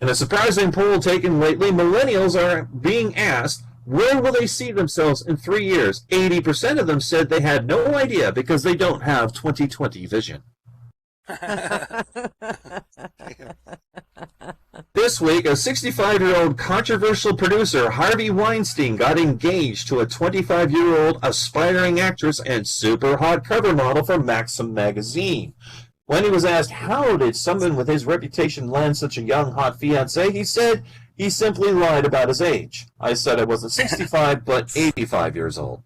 In a surprising poll taken lately, millennials are being asked, where will they see themselves in 3 years? 80% of them said they had no idea because they don't have 20/20 vision. This week, a 65-year-old controversial producer, Harvey Weinstein, got engaged to a 25-year-old aspiring actress and super hot cover model for Maxim magazine. When he was asked how did someone with his reputation land such a young, hot fiancée, he said he simply lied about his age. I said I wasn't 65, but 85 years old.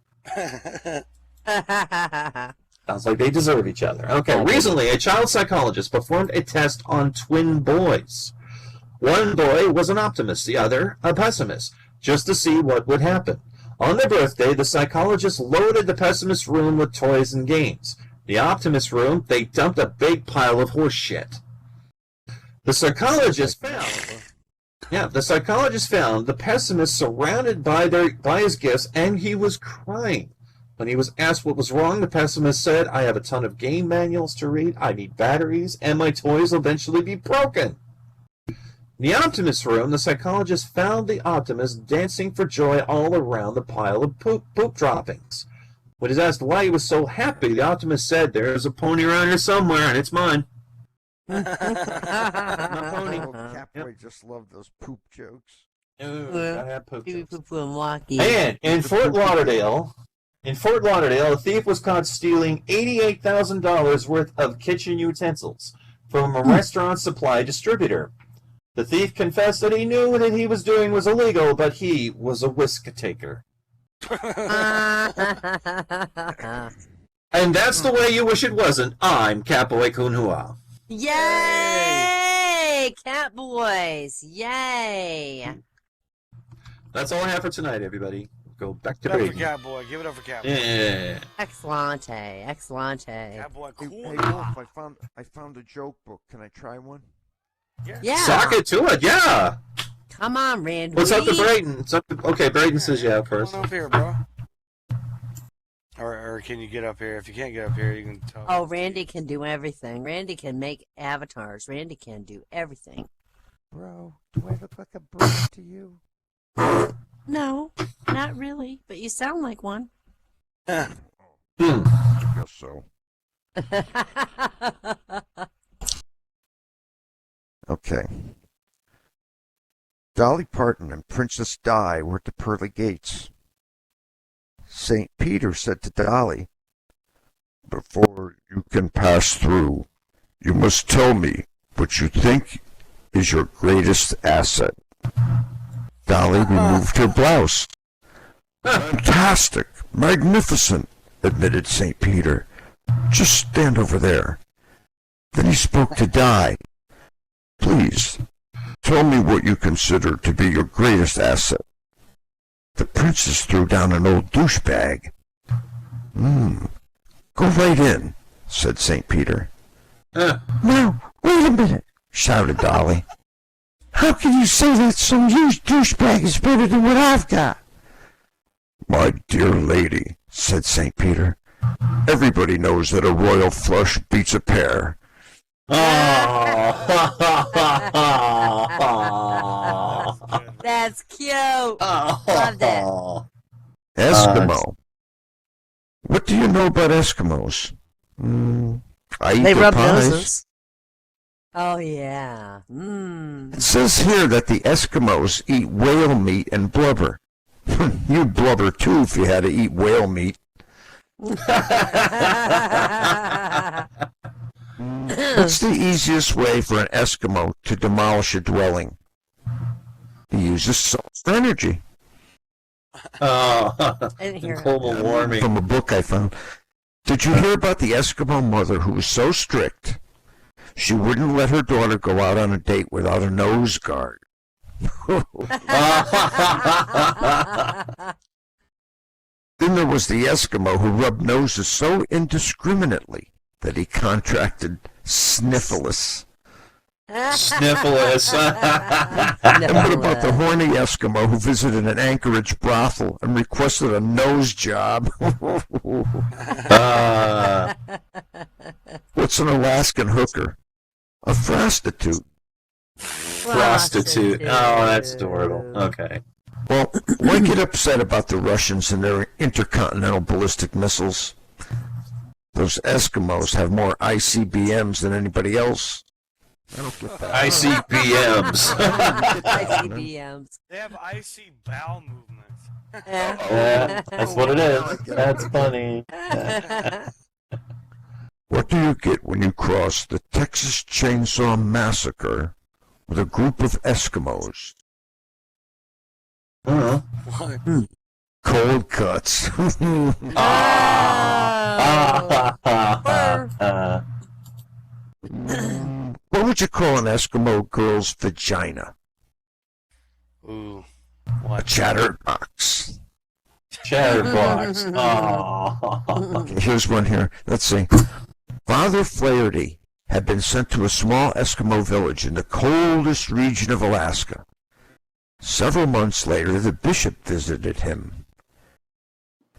Sounds like they deserve each other. Okay, recently a child psychologist performed a test on twin boys. One boy was an optimist, the other a pessimist, just to see what would happen. On their birthday, the psychologist loaded the pessimist room with toys and games. The optimist room, they dumped a big pile of horse shit. The psychologist found the pessimist surrounded by his gifts, and he was crying. When he was asked what was wrong, the pessimist said, I have a ton of game manuals to read, I need batteries, and my toys will eventually be broken. In the optimist's room, the psychologist found the optimist dancing for joy all around the pile of poop droppings. When he was asked why he was so happy, the optimist said, there's a pony around here somewhere, and it's mine. My pony. Oh, Catboy just loved those poop jokes. Ooh, I have poop jokes. Walkie. And in Fort Lauderdale, a thief was caught stealing $88,000 worth of kitchen utensils from a restaurant supply distributor. The thief confessed that he knew that he was doing was illegal, but he was a whisk taker. And that's the way you wish it wasn't. I'm Catboy Kunhua. Yay! Cat boys! Yay! That's all I have for tonight, everybody. Go back to Give it up for Brady. Catboy. Give it up for Catboy. Yeah. Excellente, excellente. Catboy, Hey, cool. hey, Wolf, I found a joke book. Can I try one? Yeah. Sock it to it, yeah. Come on, Randy. What's up to Brayden? Okay, Brayden says yeah first. Come on up here, bro. Or can you get up here? If you can't get up here, you can talk. Oh, Randy can do everything. Randy can make avatars. Randy can do everything. Bro, do I look like a bro to you? No, not really, but you sound like one. Hmm. I guess so. Okay. Dolly Parton and Princess Di were at the pearly gates. St. Peter said to Dolly, "Before you can pass through, you must tell me what you think is your greatest asset." Dolly removed her blouse. "Fantastic, magnificent," admitted St. Peter. "Just stand over there." Then he spoke to Di. "Please, tell me what you consider to be your greatest asset." The princess threw down an old douchebag. "Go right in," said St. Peter. "Now, wait a minute," shouted Dolly. "How can you say that some used douchebag is better than what I've got?" "My dear lady," said St. Peter, "everybody knows that a royal flush beats a pear." That's cute. Love that. Eskimo. What do you know about Eskimos? I eat They their rub pies. noses. Oh, yeah. It says here that the Eskimos eat whale meat and blubber. You'd blubber too if you had to eat whale meat. What's the easiest way for an Eskimo to demolish a dwelling? He uses salt for energy. Global warming. From a book I found. Did you hear about the Eskimo mother who was so strict she wouldn't let her daughter go out on a date without a nose guard? Then there was the Eskimo who rubbed noses so indiscriminately that he contracted sniffles. Sniffless. And what about the horny Eskimo who visited an Anchorage brothel and requested a nose job? What's an Alaskan hooker? A prostitute. Prostitute. Oh, that's adorable. Okay. Well, why get upset about the Russians and their intercontinental ballistic missiles? Those Eskimos have more ICBMs than anybody else. I don't get that. ICBMs. ICBMs. They have icy bowel movements. Yeah, that's what it is. That's funny. What do you get when you cross the Texas Chainsaw Massacre with a group of Eskimos? What? Cold cuts. What would you call an Eskimo girl's vagina? Ooh. A What? chatterbox. Chatterbox. Oh. Okay, here's one here. Let's see. Father Flaherty had been sent to a small Eskimo village in the coldest region of Alaska. Several months later, the bishop visited him.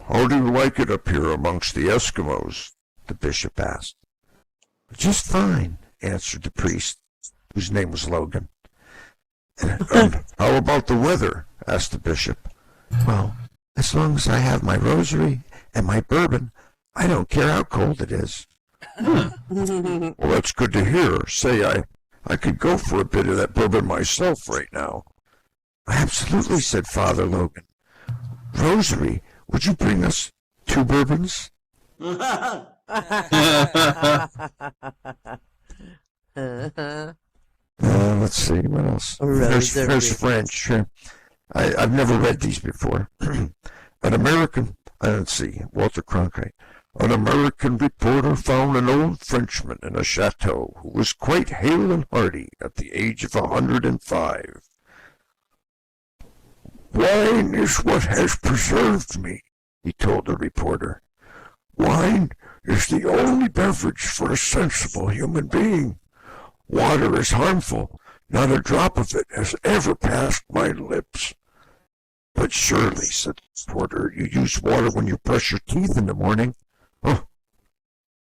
How do you like it up here amongst the Eskimos? The bishop asked. Just fine, answered the priest, whose name was Logan. How about the weather? Asked the bishop. Well, as long as I have my rosary and my bourbon, I don't care how cold it is. Well, that's good to hear. Say, I could go for a bit of that bourbon myself right now. Absolutely, said Father Logan. Rosary, would you bring us 2 bourbons? Let's see, what else? There's French. I've never read these before. An American, let's see, Walter Cronkite. An American reporter found an old Frenchman in a chateau who was quite hale and hearty at the age of 105. Wine is what has preserved me, he told the reporter. Wine is the only beverage for a sensible human being. Water is harmful. Not a drop of it has ever passed my lips. But surely, said the reporter, you use water when you brush your teeth in the morning. Oh,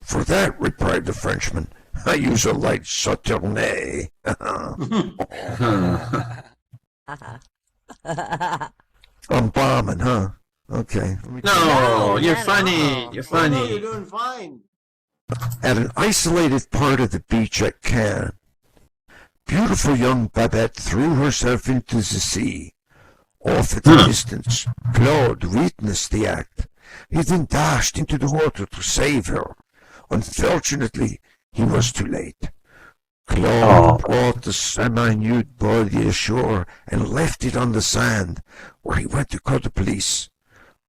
for that, replied the Frenchman, I use a light Sauternes. I'm bombing, huh? Okay. No, you're funny. You're No, funny. you're doing fine. At an isolated part of the beach at Cannes, beautiful young Babette threw herself into the sea. Off at the distance, Claude witnessed the act. He then dashed into the water to save her. Unfortunately, he was too late. Claude brought the semi-nude body ashore and left it on the sand, where he went to call the police.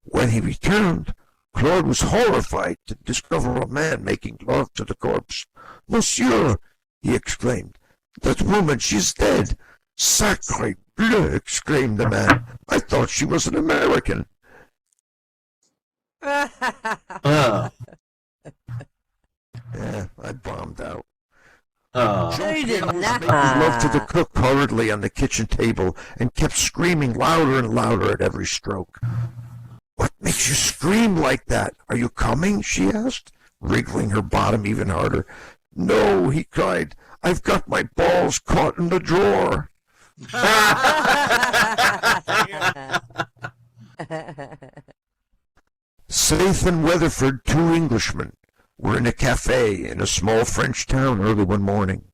When he returned, Claude was horrified to discover a man making love to the corpse. Monsieur, he exclaimed, that woman, she's dead. Sacre bleu, exclaimed the man. I thought she was an American. Yeah, I bombed out. They did not. Making love to the cook hurriedly on the kitchen table and kept screaming louder and louder at every stroke. What makes you scream like that? Are you coming? She asked, wriggling her bottom even harder. No, he cried. I've got my balls caught in the drawer. Saith and Weatherford, 2 Englishmen, were in a cafe in a small French town early one morning.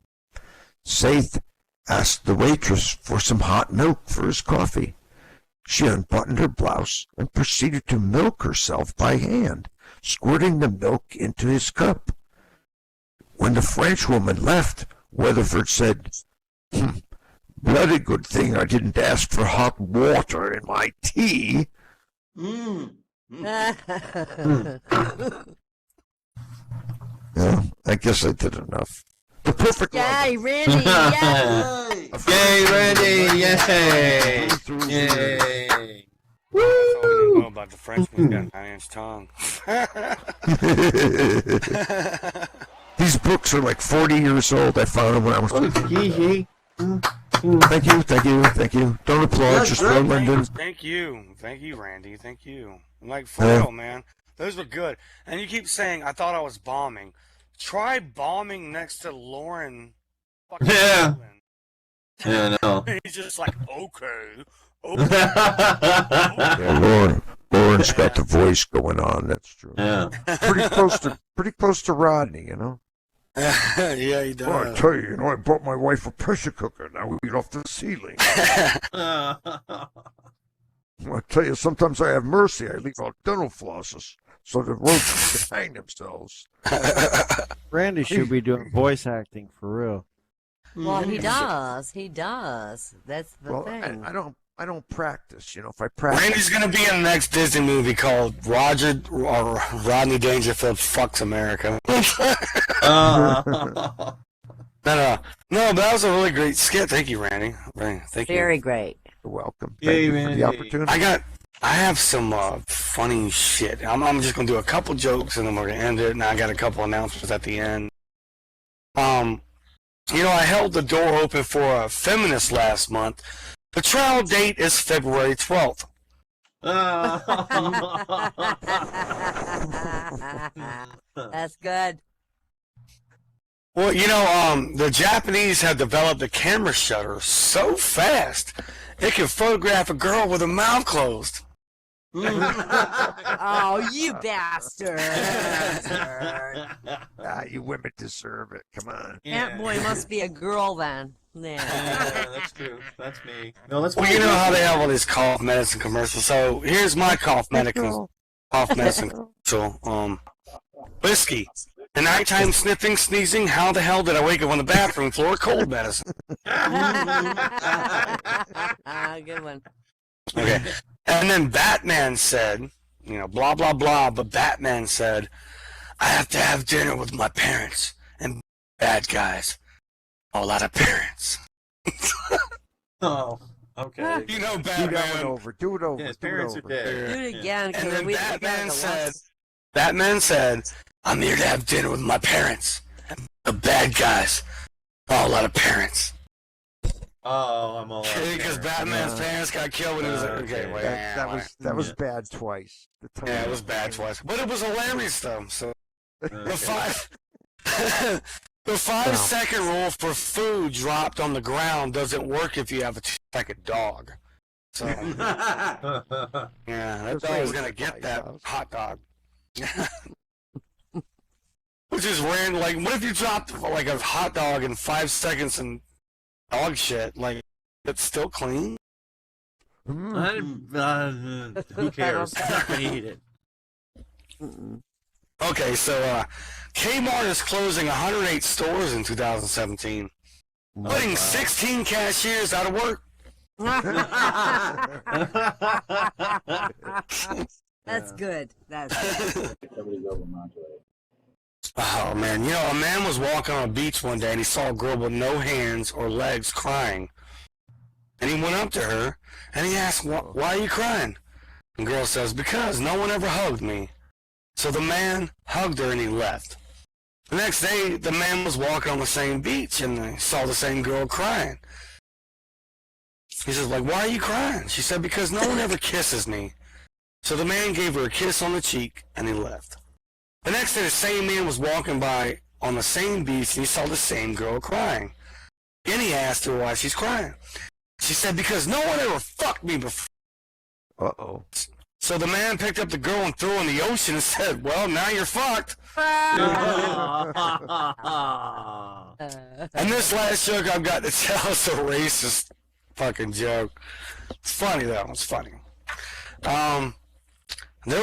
Saith asked the waitress for some hot milk for his coffee. She unbuttoned her blouse and proceeded to milk herself by hand, squirting the milk into his cup. When the Frenchwoman left, Weatherford said, bloody good thing I didn't ask for hot water in my tea. Yeah, I guess I did enough. The perfect Yay, love. Randy! Yay! Yay, Randy! Yay! Yay! That's all we didn't know about the Frenchman got a 9-inch tongue. These books are like 40 years old. I found them when I was. Thank you. Don't applaud, just throw Lyndon. Thank you, Randy. Thank you. Like for real, man. Those were good. And you keep saying I thought I was bombing. Try bombing next to Lauren. Yeah. Yeah, I know. He's just like, okay. Yeah, Lauren's got the voice going on. That's true. Yeah. Pretty close to Rodney, you know. Yeah, he does. Well, I tell you, I bought my wife a pressure cooker. Now we eat off the ceiling. I tell you, sometimes I have mercy. I leave out dental flosses so the roaches can hang themselves. Randy should be doing voice acting for real. Well, he does. He does. That's the thing. I don't practice. You know, if I practice, Randy's gonna be in the next Disney movie called Rodney Dangerfield Fucks America. No, but that was a really great skit. Thank you, Randy. Thank you. Very great. you're welcome. Yay, Thank you for Randy. the opportunity. I have some funny shit. I'm just gonna do a couple jokes and then we're gonna end it. And I got a couple announcements at the end. You know, I held the door open for a feminist last month. The trial date is February 12th. That's good. Well, the Japanese have developed a camera shutter so fast it can photograph a girl with her mouth closed. Oh, you bastard! You women deserve it. Come on. That boy must be a girl then. Yeah. Yeah, that's true. That's me. No, that's Well, you know how they have all these cough medicine commercials. So here's my cough medicine commercial. Whiskey. And nighttime sniffing, sneezing. How the hell did I wake up on the bathroom floor? Cold medicine. Good one. Okay. And then Batman said, blah, blah, blah. But Batman said, I have to have dinner with my parents and bad guys. A lot of parents. Oh, okay. Do that one Batman. over. Do it over. Yeah, his Do it parents are over. dead. Do it again. And then we got Batman said, I'm here to have dinner with my parents. The bad guys. A lot of parents. Oh, I'm all out. Because Batman's parents got killed when he was okay. Wait, That was bad twice. yeah, it was bad twice, but it was hilarious though. So the the 5-second rule for food dropped on the ground doesn't work if you have a 2-second dog. So yeah, that dog's gonna get that hot dog. Which is random. Like, what if you dropped like a hot dog in 5 seconds and dog shit? Like, it's still clean. Who cares? I eat it. Okay, so Kmart is closing 108 stores in 2017, putting 16 cashiers out of work. That's good. That's good. Oh man, a man was walking on a beach one day and he saw a girl with no hands or legs crying. And he went up to her and he asked, why are you crying? And the girl says, because no one ever hugged me. So the man hugged her and he left. The next day, the man was walking on the same beach and he saw the same girl crying. He says, why are you crying? She said, because no one ever kisses me. So the man gave her a kiss on the cheek and he left. The next day, the same man was walking by on the same beach and he saw the same girl crying. Then he asked her why she's crying. She said, because no one ever fucked me before. Uh-oh. So the man picked up the girl and threw her in the ocean and said, well, now you're fucked. And this last joke I've got to tell is a racist fucking joke. It's funny, though. It's funny. There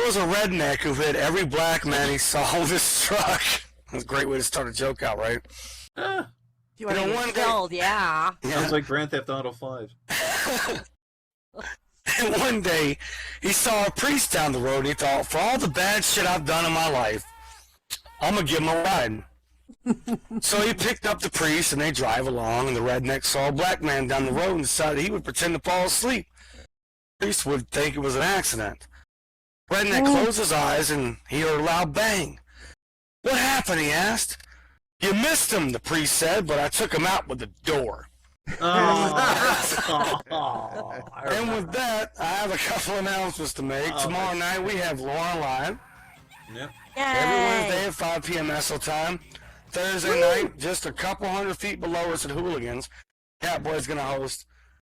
was a redneck who hit every black man he saw with his truck. That's a great way to start a joke out, right? You want to get killed, yeah. Sounds like Grand Theft Auto 5. And one day, he saw a priest down the road and he thought, for all the bad shit I've done in my life, I'm going to give him a ride. So he picked up the priest and they drive along, and the redneck saw a black man down the road and decided he would pretend to fall asleep. The priest would think it was an accident. Redneck closed his eyes and he heard a loud bang. What happened, he asked. You missed him, the priest said, but I took him out with the door. And with that, I have a couple announcements to make. Tomorrow night we have Lauren live. Yep. Every Wednesday at 5 p.m. SO time. Thursday night, just a couple 100 feet below us at Hooligans, Catboy's going to host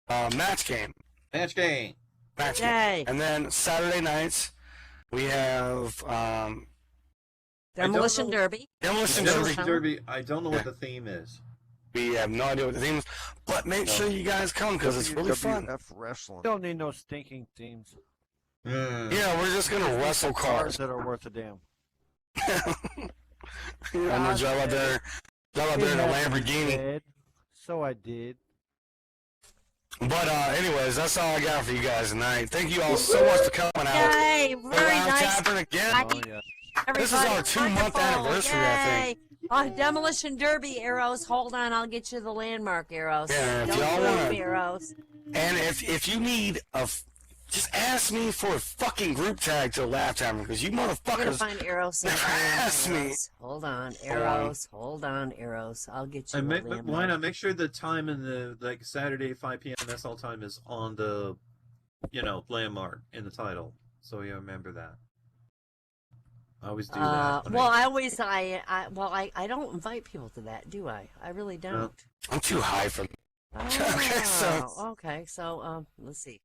Match Game. Match game. Match Yay. Game. And then Saturday nights, we have Demolition Derby. Demolition Derby. Demolition Derby. I don't know what the theme is. We have no idea what the theme is, but make sure you guys come because it's really fun. WWF Wrestling. Don't need no stinking teams. Yeah, we're just going to wrestle cars. That are worth a damn. I'm going to drive out there in a Lamborghini. So I did. But anyways, that's all I got for you guys tonight. Thank you all so much for coming out. Yay, very Around nice. Tavern again. Oh, yeah. This is our Everybody, 2-month wonderful. anniversary, I think. Yay. Demolition Derby arrows. Hold on, I'll get you the landmark arrows. Yeah, if Don't y'all move wanna- arrows. And if you need just ask me for a fucking group tag to Laugh Tavern because you I'm gonna motherfuckers. find arrows. Ask me. Arrows. Hold on, arrows. Hold on, arrows. I'll get you And the make, landmark. why not make sure the time in the Saturday 5 p.m. SL time is on the landmark in the title, so you remember that. I always do that. Well, I don't invite people to that, do I? I really don't. I'm too high for. Okay, so let's see.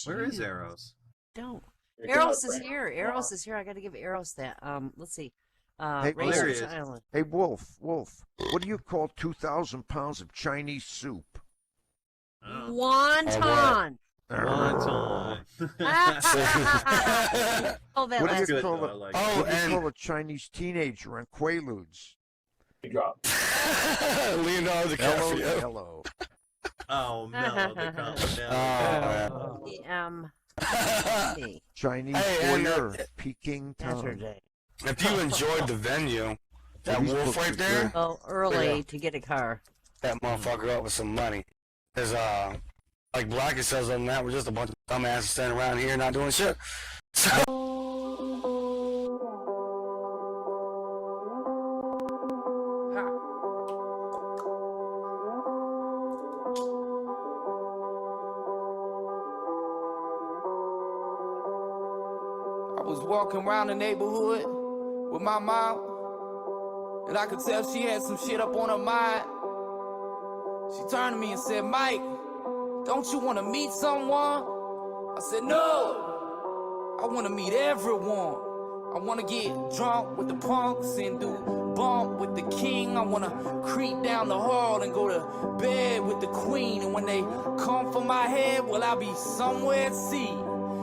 Where is Shoot. Eros? Don't. Eros is here. Eros is here. I got to give Eros that. Let's see. Hey, there he Research is. Island. Hey, Wolf, what do you call 2,000 pounds of Chinese soup? Oh, Wonton. Wonton. Oh, that What do last you Good, call though, I it? like Oh, it. What do you and- call a Chinese teenager on Quaaludes? Leonardo DiCaprio. Hello. Oh, no, they call it Oh, See, Chinese Hey, and, voyeur, Peking Tom. Saturday. if you enjoyed the venue, that These wolf books right are there, good. Go early Yeah. to get a car. that motherfucker up with some money. Cause like Blackie says on that, we're just a bunch of dumbasses standing around here not doing shit. I was walking around the neighborhood with my mom, and I could tell she had some shit up on her mind. She turned to me and said, Mike, don't you want to meet someone? I said, no, I want to meet everyone. I want to get drunk with the punks and do bump with the king. I want to creep down the hall and go to bed with the queen. And when they come for my head, well, I'll be somewhere at sea,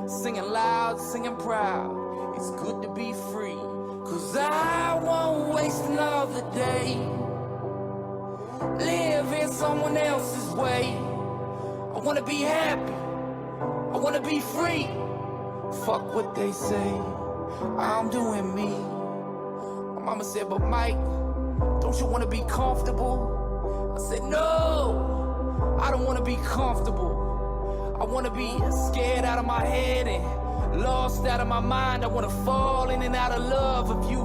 singing loud, singing proud. It's good to be free, 'cause I won't waste another day living someone else's way. I want to be happy, I want to be free. Fuck what they say, I'm doing me. My mama said, but Mike, don't you want to be comfortable? I said, no, I don't want to be comfortable. I want to be scared out of my head and lost out of my mind. I want to fall in and out of love a few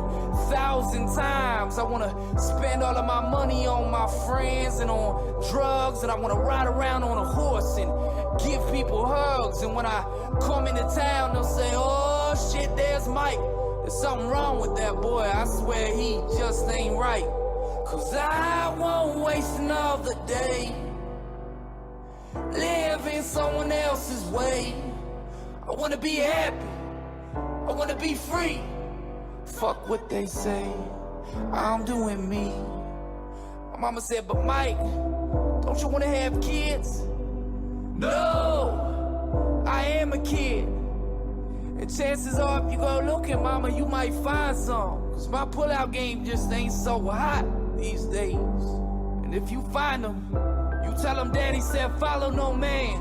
thousand times. I want to spend all of my money on my friends and on drugs. And I want to ride around on a horse and give people hugs. And when I come into town, they'll say, oh shit, there's Mike. There's something wrong with that boy. I swear he just ain't right. 'Cause I won't waste another day living someone else's way. I want to be happy, I want to be free. Fuck what they say, I'm doing me. My mama said, but Mike, don't you want to have kids? No, I am a kid. And chances are if you go looking, mama, you might find some. 'Cause my pullout game just ain't so hot these days. And if you find them, you tell them daddy said follow no man,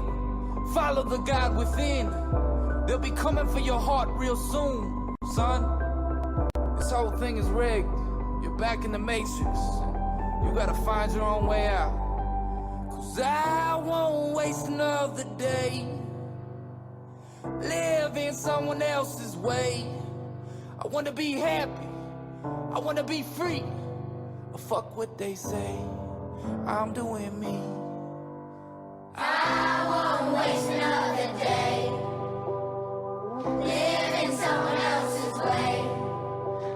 follow the God within. They'll be coming for your heart real soon, son. This whole thing is rigged. You're back in the matrix. You gotta find your own way out. 'Cause I won't waste another day living someone else's way. I wanna be happy, I wanna be free. Fuck what they say, I'm doing me. I won't waste another day living someone else's way.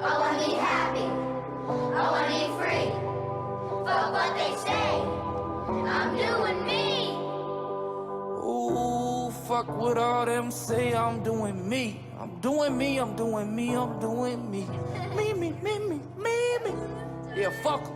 I wanna be happy, I wanna be free. Fuck what they say, I'm doing me. Ooh, fuck what all them say, I'm doing me. I'm doing me, I'm doing me, I'm doing me. Me. Yeah, fuck 'em.